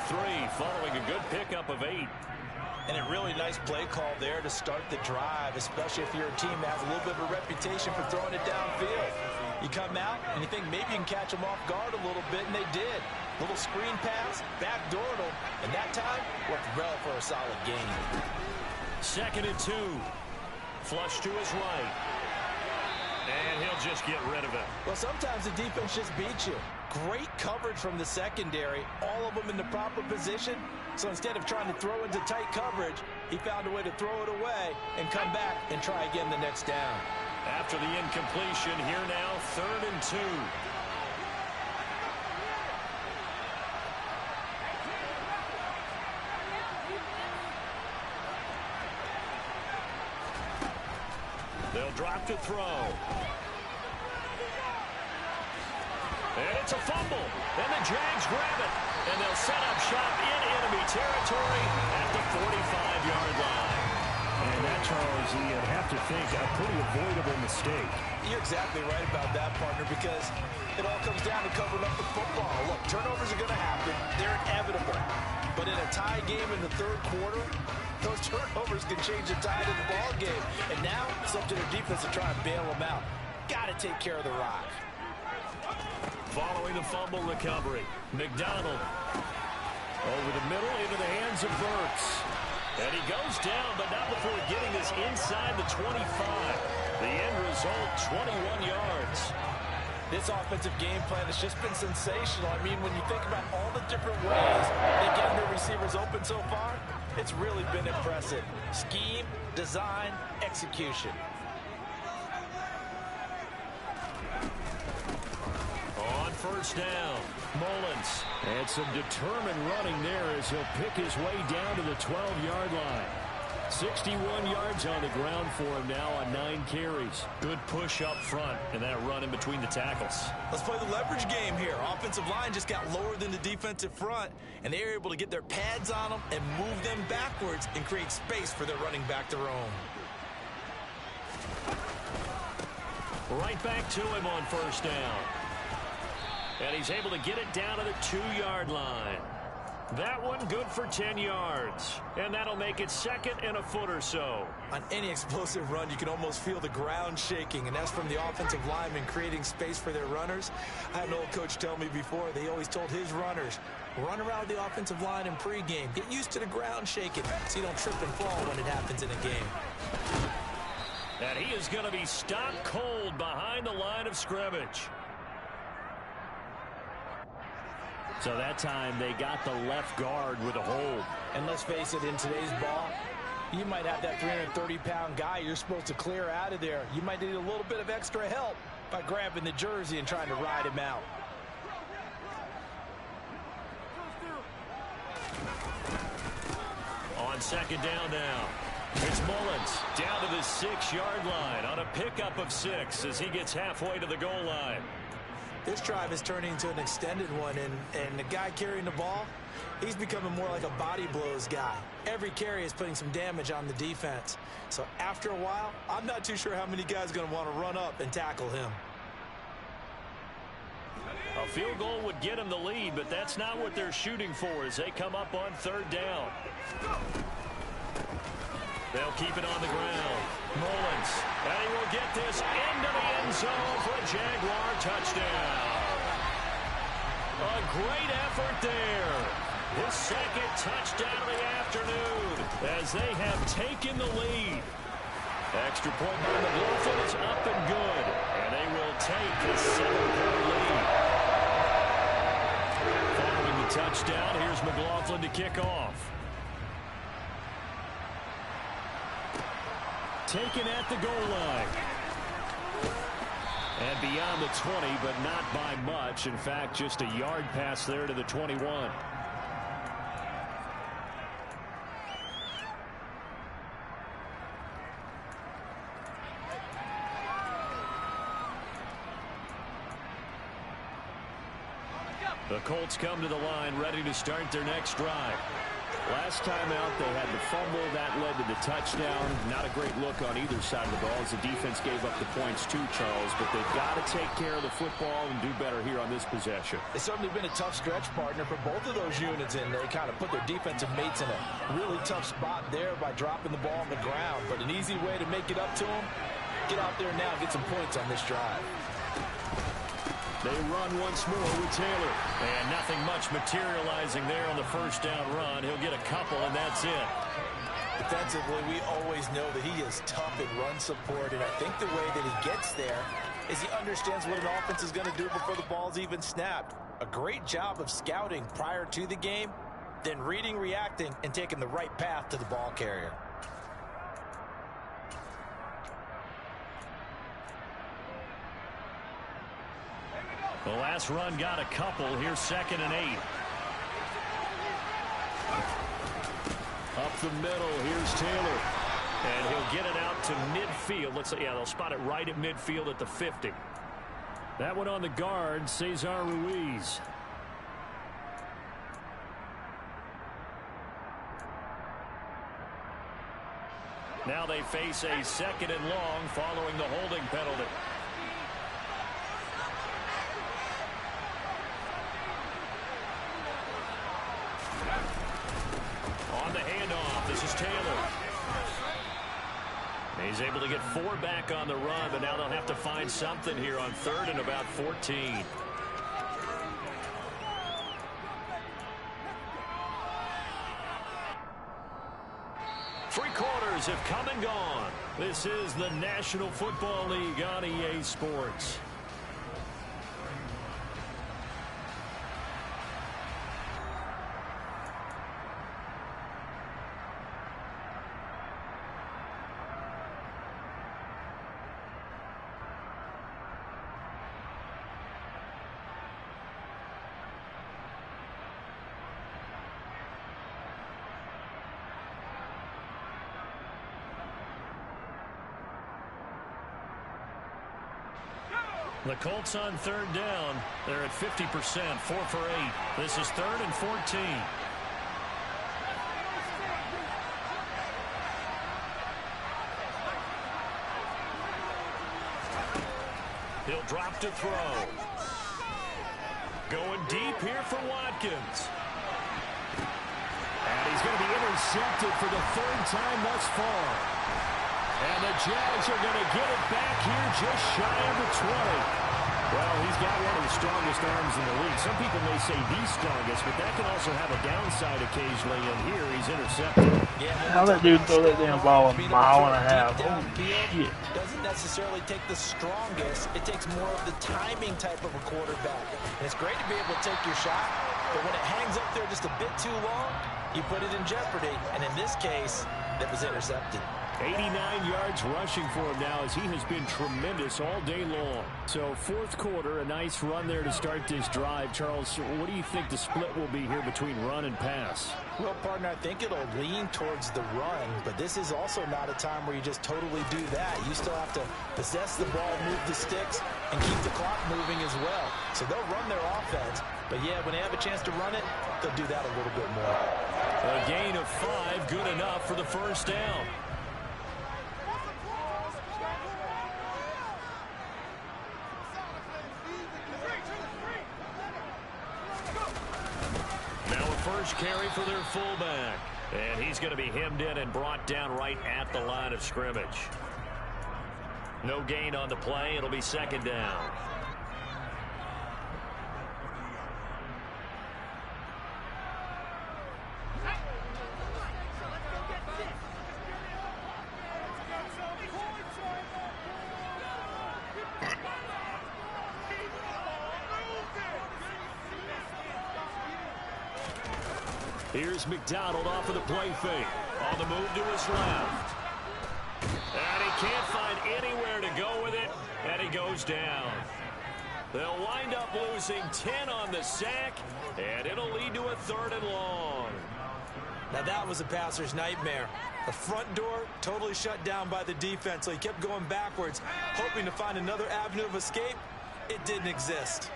following a good pickup of 8. And a really nice play call there to start the drive, especially if you're a team that has a little bit of a reputation for throwing it downfield. You come out and you think maybe you can catch them off guard a little bit, and they did. Little screen pass, backdoored them, and that time worked well for a solid gain. 2nd and 2. Flush to his right. And he'll just get rid of it. Well, sometimes the defense just beats you. Great coverage from the secondary, all of them in the proper position. So instead of trying to throw into tight coverage, he found a way to throw it away and come back and try again the next down. After the incompletion, here now, 3rd and 2. They'll drop to throw. And it's a fumble. And the Jags grab it. And they'll set up shop in enemy territory at the 45-yard line. And that, Charles, you'd have to think a pretty avoidable mistake. You're exactly right about that, partner, because it all comes down to covering up the football. Look, turnovers are going to happen. They're inevitable. But in a tie game in the third quarter, those turnovers can change the tide of the ball game. And now it's up to their defense to try and bail them out. Got to take care of the rock. Following the fumble recovery, McDonald over the middle into the hands of Burks. And he goes down, but not before getting this inside the 25. The end result, 21 yards. This offensive game plan has just been sensational. I mean, when you think about all the different ways they've gotten their receivers open so far, it's really been impressive. Scheme, design, execution. On 1st down, Mullins. And some determined running there as he'll pick his way down to the 12-yard line. 61 yards on the ground for him now on 9 carries. Good push up front and that run in between the tackles. Let's play the leverage game here. Offensive line just got lower than the defensive front, and they were able to get their pads on them and move them backwards and create space for their running back to roam. Right back to him on 1st down. And he's able to get it down to the 2-yard line. That one good for 10 yards. And that'll make it 2nd and a foot or so. On any explosive run, you can almost feel the ground shaking, and that's from the offensive linemen creating space for their runners. I had an old coach tell me before, they always told his runners, run around the offensive line in pregame. Get used to the ground shaking so you don't trip and fall when it happens in a game. And he is going to be stopped cold behind the line of scrimmage. So that time they got the left guard with a hold. And let's face it, in today's ball, you might have that 330-pound guy you're supposed to clear out of there. You might need a little bit of extra help by grabbing the jersey and trying to ride him out. On 2nd down now, it's Mullins down to the 6-yard line on a pickup of 6 as he gets halfway to the goal line. This drive is turning into an extended one, and the guy carrying the ball, he's becoming more like a body blows guy. Every carry is putting some damage on the defense. So after a while, I'm not too sure how many guys are going to want to run up and tackle him. A field goal would get him the lead, but that's not what they're shooting for as they come up on 3rd down. They'll keep it on the ground. Mullins, and he will get this into the end zone for a Jaguar touchdown. A great effort there. His second touchdown of the afternoon as they have taken the lead. Extra point by McLaughlin is up and good, and they will take a 7-point lead. Following the touchdown, here's McLaughlin to kick off. Taken at the goal line. And beyond the 20, but not by much. In fact, just a yard pass there to the 21. The Colts come to the line, ready to start their next drive. Last time out, they had the fumble. That led to the touchdown. Not a great look on either side of the ball as the defense gave up the points too, Charles. But they've got to take care of the football and do better here on this possession. It's certainly been a tough stretch, partner, for both of those units, and they kind of put their defensive mates in a really tough spot there by dropping the ball on the ground. But an easy way to make it up to them, get out there now, get some points on this drive. They run once more with Taylor. And nothing much materializing there on the first down run. He'll get a couple, and that's it. Defensively, we always know that he is tough in run support, and I think the way that he gets there is he understands what an offense is going to do before the ball's even snapped. A great job of scouting prior to the game, then reading, reacting, and taking the right path to the ball carrier. The last run got a couple. Here's 2nd and 8. Up the middle. Here's Taylor. And he'll get it out to midfield. Let's say, yeah, they'll spot it right at midfield at the 50. That one on the guard, Cesar Ruiz. Now they face a 2nd and long following the holding penalty. On the handoff, this is Taylor. He's able to get 4 back on the run, but now they'll have to find something here on 3rd and about 14. Three quarters have come and gone. This is the National Football League on EA Sports. The Colts on 3rd down. They're at 50%, 4 for 8. This is 3rd and 14. He'll drop to throw. Going deep here for Watkins. And he's going to be intercepted for the 3rd time thus far. And the Jags are going to get it back here just shy of the 20. Well, he's got one of the strongest arms in the league. Some people may say the strongest, but that can also have a downside occasionally, and here he's intercepted. How that dude throw that damn ball a mile and a half? Oh, shit. Doesn't necessarily take the strongest. It takes more of the timing type of a quarterback. And it's great to be able to take your shot, but when it hangs up there just a bit too long, you put it in jeopardy. And in this case, that was intercepted. 89 yards rushing for him now as he has been tremendous all day long. So 4th quarter, a nice run there to start this drive. Charles, what do you think the split will be here between run and pass? Well, partner, I think it'll lean towards the run, but this is also not a time where you just totally do that. You still have to possess the ball, move the sticks, and keep the clock moving as well. So they'll run their offense, but yeah, when they have a chance to run it, they'll do that a little bit more. A gain of 5, good enough for the 1st down. First carry for their fullback. And he's going to be hemmed in and brought down right at the line of scrimmage. No gain on the play. It'll be 2nd down. Here's McDonald off of the play fake. On the move to his left. And he can't find anywhere to go with it, and he goes down. They'll wind up losing 10 on the sack, and it'll lead to a 3rd and long. Now that was a passer's nightmare. The front door totally shut down by the defense, so he kept going backwards, hoping to find another avenue of escape. It didn't exist.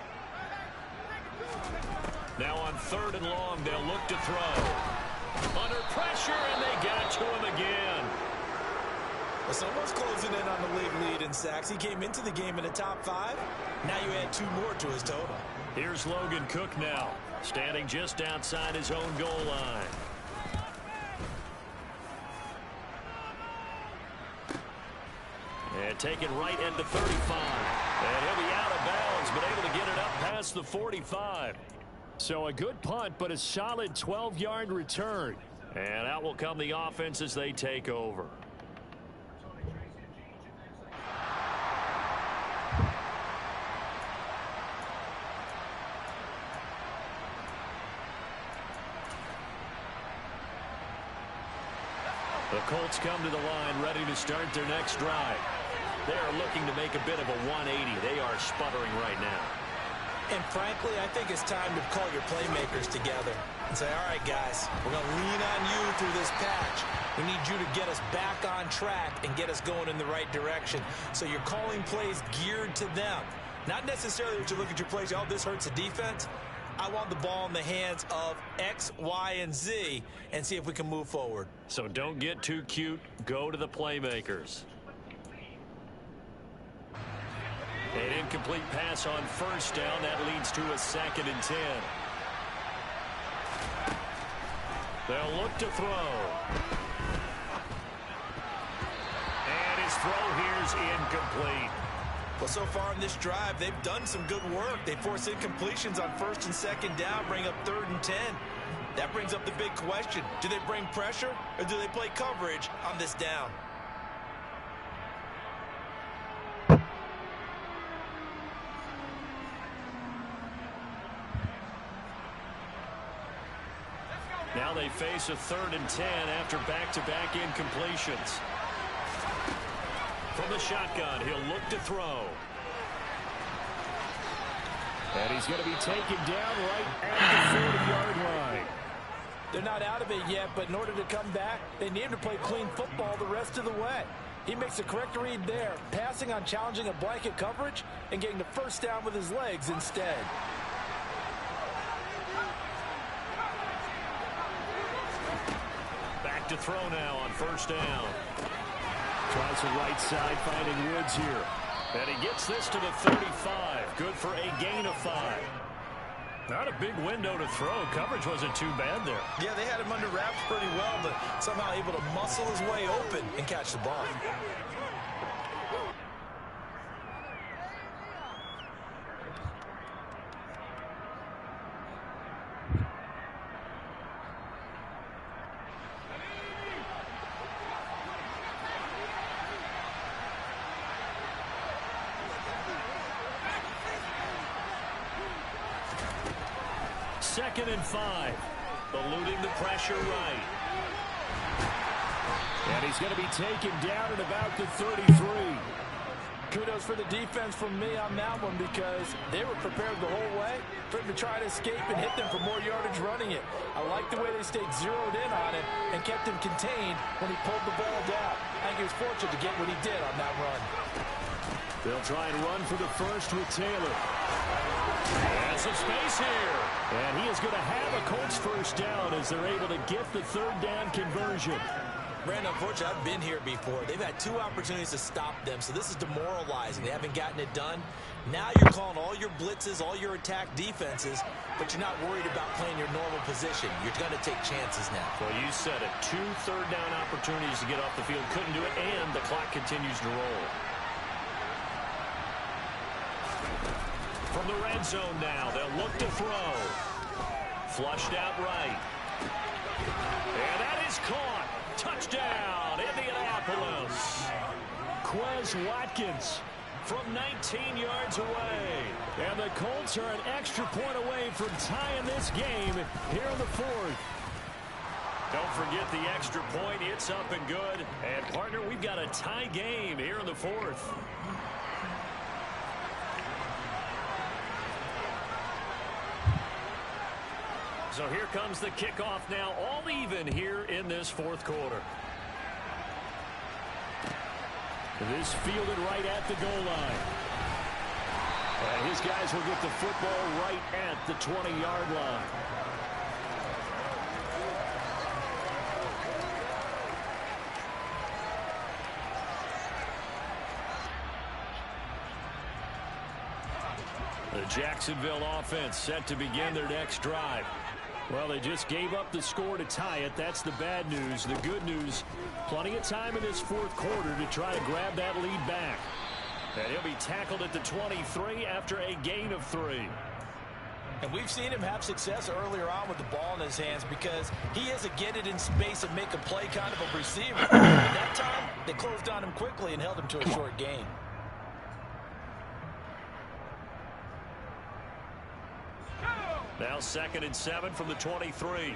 Now on 3rd and long, they'll look to throw. Under pressure, and they got to him again. Well, someone's closing in on the league lead in sacks. He came into the game in the top 5. Now you add 2 more to his total. Here's Logan Cook now, standing just outside his own goal line. And taken right at the 35. And he'll be out of bounds, but able to get it up past the 45. So a good punt, but a solid 12-yard return. And out will come the offense as they take over. The Colts come to the line ready to start their next drive. They are looking to make a bit of a 180. They are sputtering right now. And frankly, I think it's time to call your playmakers together and say, all right, guys, we're going to lean on you through this patch. We need you to get us back on track and get us going in the right direction. So you're calling plays geared to them. Not necessarily that you look at your plays, oh, this hurts the defense. I want the ball in the hands of X, Y, and Z and see if we can move forward. So don't get too cute. Go to the playmakers. An incomplete pass on 1st down. That leads to a 2nd and 10. They'll look to throw. And his throw here's incomplete. Well, so far in this drive, they've done some good work. They force incompletions on 1st and 2nd down, bring up 3rd and 10. That brings up the big question. Do they bring pressure or do they play coverage on this down? Now they face a 3rd and 10 after back-to-back incompletions. From the shotgun, he'll look to throw. And he's going to be taken down right at the 40-yard line. They're not out of it yet, but in order to come back, they need to play clean football the rest of the way. He makes a correct read there, passing on challenging a blanket coverage and getting the 1st down with his legs instead. Back to throw now on 1st down. Tries the right side, finding Woods here. And he gets this to the 35. Good for a gain of 5. Not a big window to throw. Coverage wasn't too bad there. Yeah, they had him under wraps pretty well, but somehow able to muscle his way open and catch the ball. Second and 5. Eluding the pressure right. And he's going to be taken down at about the 33. Kudos for the defense from me on that one because they were prepared the whole way for him to try to escape and hit them for more yardage running it. I like the way they stayed zeroed in on it and kept him contained when he pulled the ball down. I think he was fortunate to get what he did on that run. They'll try and run for the 1st with Taylor. And some space here. And he is going to have a Colts 1st down as they're able to get the 3rd down conversion. Brandon, unfortunately, I've been here before. They've had 2 opportunities to stop them, so this is demoralizing. They haven't gotten it done. Now you're calling all your blitzes, all your attack defenses, but you're not worried about playing your normal position. You're going to take chances now. Well, you said it. 2 third down opportunities to get off the field. Couldn't do it, and the clock continues to roll. From the red zone now, they'll look to throw. Flushed out right. And that is caught. Touchdown, Indianapolis. Quez Watkins from 19 yards away. And the Colts are an extra point away from tying this game here in the 4th. Don't forget the extra point. It's up and good. And, partner, we've got a tie game here in the fourth. So here comes the kickoff now, all even here in this fourth quarter. This fielded right at the goal line. And his guys will get the football right at the 20-yard line. The Jacksonville offense set to begin their next drive. Well, they just gave up the score to tie it. That's the bad news. The good news, plenty of time in this fourth quarter to try to grab that lead back. And he'll be tackled at the 23 after a gain of 3. And we've seen him have success earlier on with the ball in his hands because he is a get it in space and make a play kind of a receiver. At that time, they closed on him quickly and held him to a short gain. Now 2nd and 7 from the 23.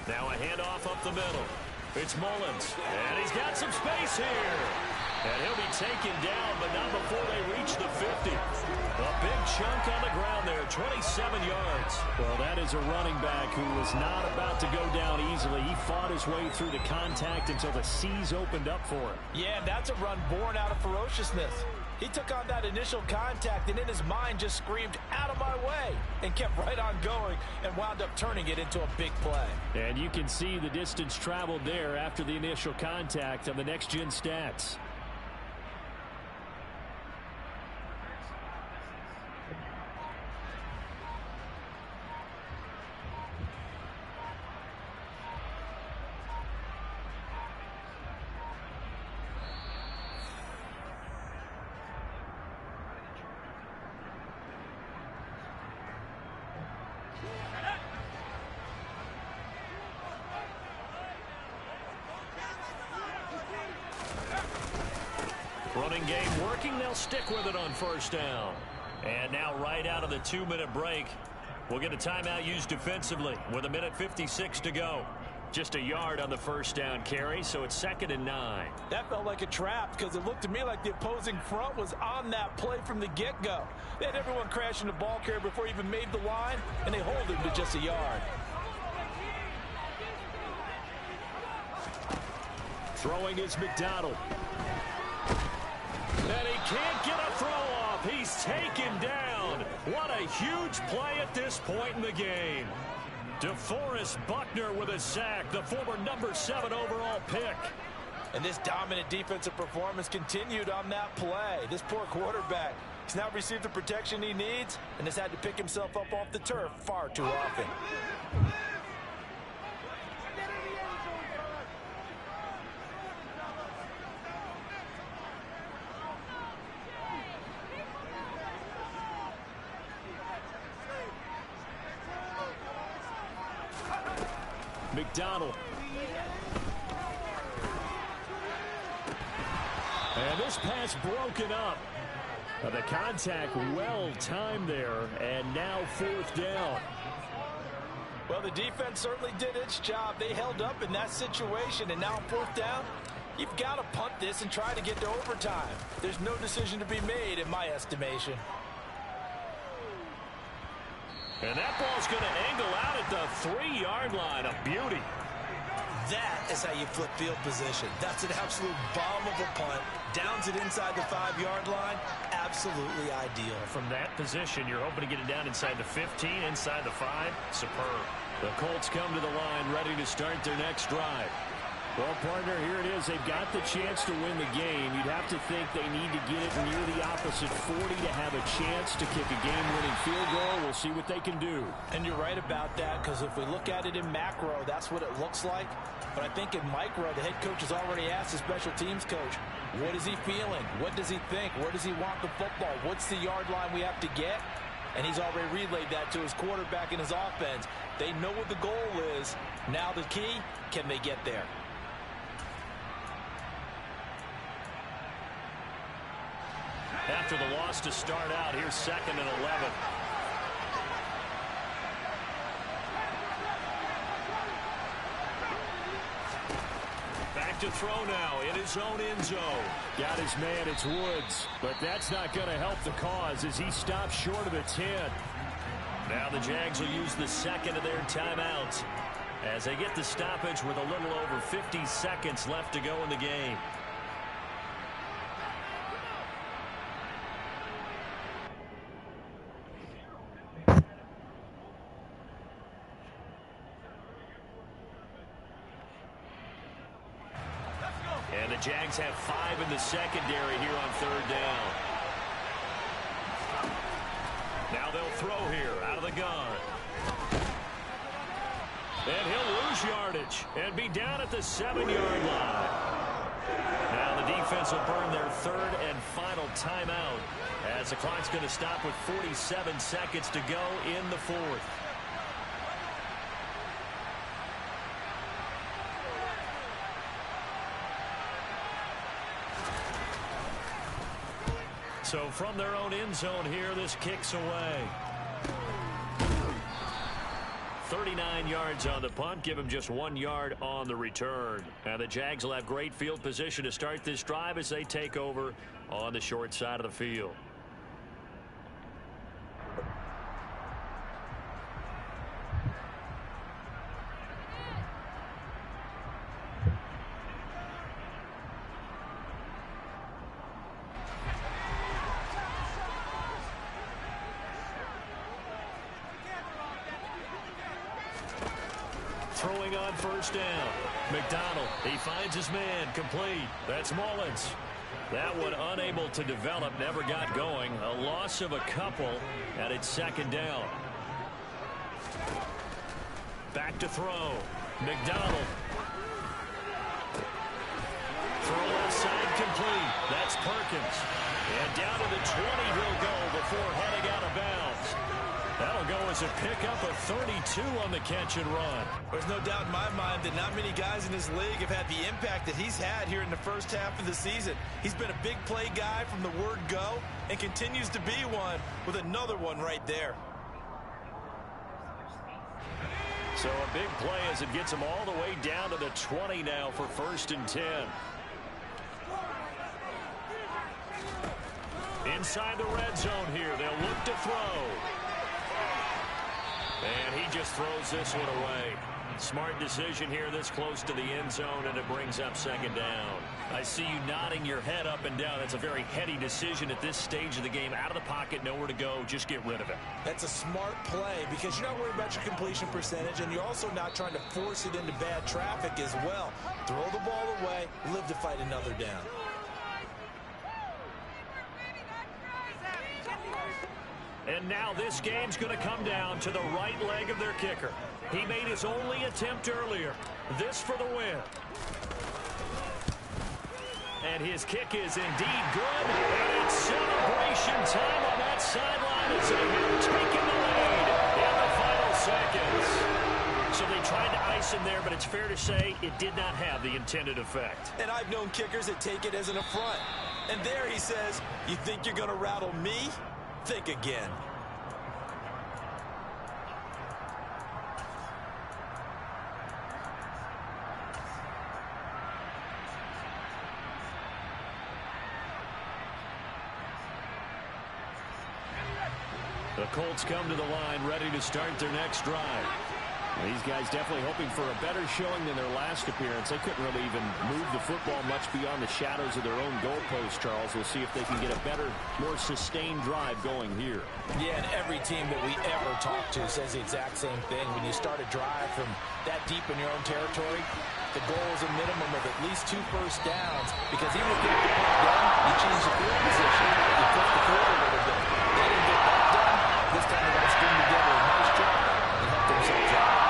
Now a handoff up the middle. It's Mullins, and he's got some space here. And he'll be taken down, but not before they reach the 50. A big chunk on the ground there, 27 yards. Well, that is a running back who was not about to go down easily. He fought his way through the contact until the seas opened up for him. Yeah, and that's a run born out of ferociousness. He took on that initial contact and in his mind just screamed, "Out of my way," and kept right on going and wound up turning it into a big play. And you can see the distance traveled there after the initial contact on the next-gen stats. Running game working. They'll stick with it on 1st down. And now right out of the 2-minute break, we'll get a timeout used defensively with 1:56 to go. Just a yard on the 1st down carry, so it's 2nd and 9. That felt like a trap because it looked to me like the opposing front was on that play from the get-go. They had everyone crashing the ball carrier before he even made the line, and they hold him to just a yard. Throwing is McDonald. And he can't get a throw off. He's taken down. What a huge play at this point in the game. DeForest Buckner with a sack, the former number 7 overall pick. And this dominant defensive performance continued on that play. This poor quarterback has now received the protection he needs and has had to pick himself up off the turf far too often. McDonald. And this pass broken up. The contact well timed there, and now 4th down. Well, the defense certainly did its job. They held up in that situation, and now 4th down, you've got to punt this and try to get to overtime. There's no decision to be made in my estimation. And that ball's going to angle out at the 3-yard line. A beauty. That is how you flip field position. That's an absolute bomb of a punt. Downs it inside the 5-yard line. Absolutely ideal. From that position, you're hoping to get it down inside the 15, inside the 5. Superb. The Colts come to the line ready to start their next drive. Well, partner, here it is. They've got the chance to win the game. You'd have to think they need to get it near the opposite 40 to have a chance to kick a game-winning field goal. We'll see what they can do. And you're right about that, because if we look at it in macro, that's what it looks like. But I think in micro, the head coach has already asked the special teams coach, what is he feeling? What does he think? Where does he want the football? What's the yard line we have to get? and he's already relayed that to his quarterback and his offense. They know what the goal is. Now the key, can they get there? After the loss to start out, here's 2nd and 11. Back to throw now in his own end zone. Got his man, it's Woods. But that's not going to help the cause as he stops short of the 10. Now the Jags will use the 2nd of their timeouts as they get the stoppage with a little over 50 seconds left to go in the game. And the Jags have 5 in the secondary here on 3rd down. Now they'll throw here out of the gun. And he'll lose yardage and be down at the 7-yard line. Now the defense will burn their 3rd and final timeout as the clock's going to stop with 47 seconds to go in the 4th. So from their own end zone here, this kicks away. 39 yards on the punt, give him just 1 yard on the return. And the Jags will have great field position to start this drive as they take over on the short side of the field. Throwing on 1st down. McDonald, he finds his man, complete. That's Mullins. That one unable to develop, never got going. A loss of a couple, and it's 2nd down. Back to throw. McDonald. Throw left side complete. That's Perkins. And down to the 20 he'll go before heading out of bounds. That'll go as a pickup of 32 on the catch and run. There's no doubt in my mind that not many guys in this league have had the impact that he's had here in the first half of the season. He's been a big play guy from the word go and continues to be one with another one right there. So a big play as it gets him all the way down to the 20 now for 1st and 10. Inside the red zone here, they'll look to throw. And he just throws this one away. Smart decision here this close to the end zone, and it brings up 2nd down. I see you nodding your head up and down. That's a very heady decision at this stage of the game. Out of the pocket, nowhere to go. Just get rid of it. That's a smart play because you're not worried about your completion percentage, and you're also not trying to force it into bad traffic as well. Throw the ball away, live to fight another down. And now this game's going to come down to the right leg of their kicker. He made his only attempt earlier. This for the win. And his kick is indeed good. And it's celebration time on that sideline as they have taken the lead in the final seconds. So they tried to ice him there, but it's fair to say it did not have the intended effect. And I've known kickers that take it as an affront. And there he says, you think you're going to rattle me? Think again. The Colts come to the line ready to start their next drive. These guys definitely hoping for a better showing than their last appearance. They couldn't really even move the football much beyond the shadows of their own goalpost, Charles. We'll see if they can get a better, more sustained drive going here. Yeah, and every team that we ever talk to says the exact same thing. When you start a drive from that deep in your own territory, the goal is a minimum of at least 2 first downs, because even if you get the punt done, you change the field position, you flip the field a little bit. They didn't get that done. This time they got to string together a nice drive and help themselves out.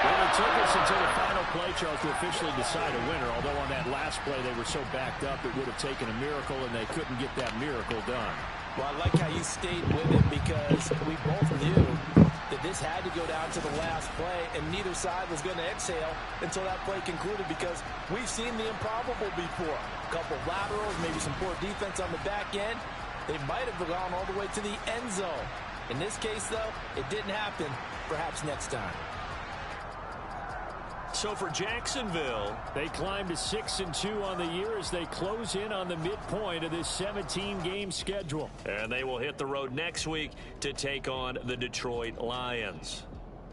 Well, it took us until the final play, Charles, to officially decide a winner, although on that last play they were so backed up it would have taken a miracle, and they couldn't get that miracle done. Well, I like how you stayed with it because we both knew that this had to go down to the last play, and neither side was going to exhale until that play concluded because we've seen the improbable before. A couple of laterals, maybe some poor defense on the back end. They might have gone all the way to the end zone. In this case, though, it didn't happen. Perhaps next time. So for Jacksonville, they climb to 6-2 on the year as they close in on the midpoint of this 17-game schedule. And they will hit the road next week to take on the Detroit Lions.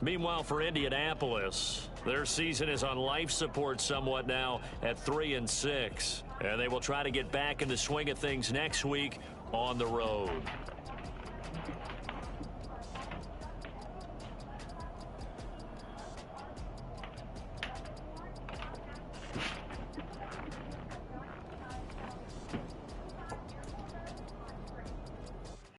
Meanwhile, for Indianapolis, their season is on life support somewhat now at 3-6. And they will try to get back in the swing of things next week on the road.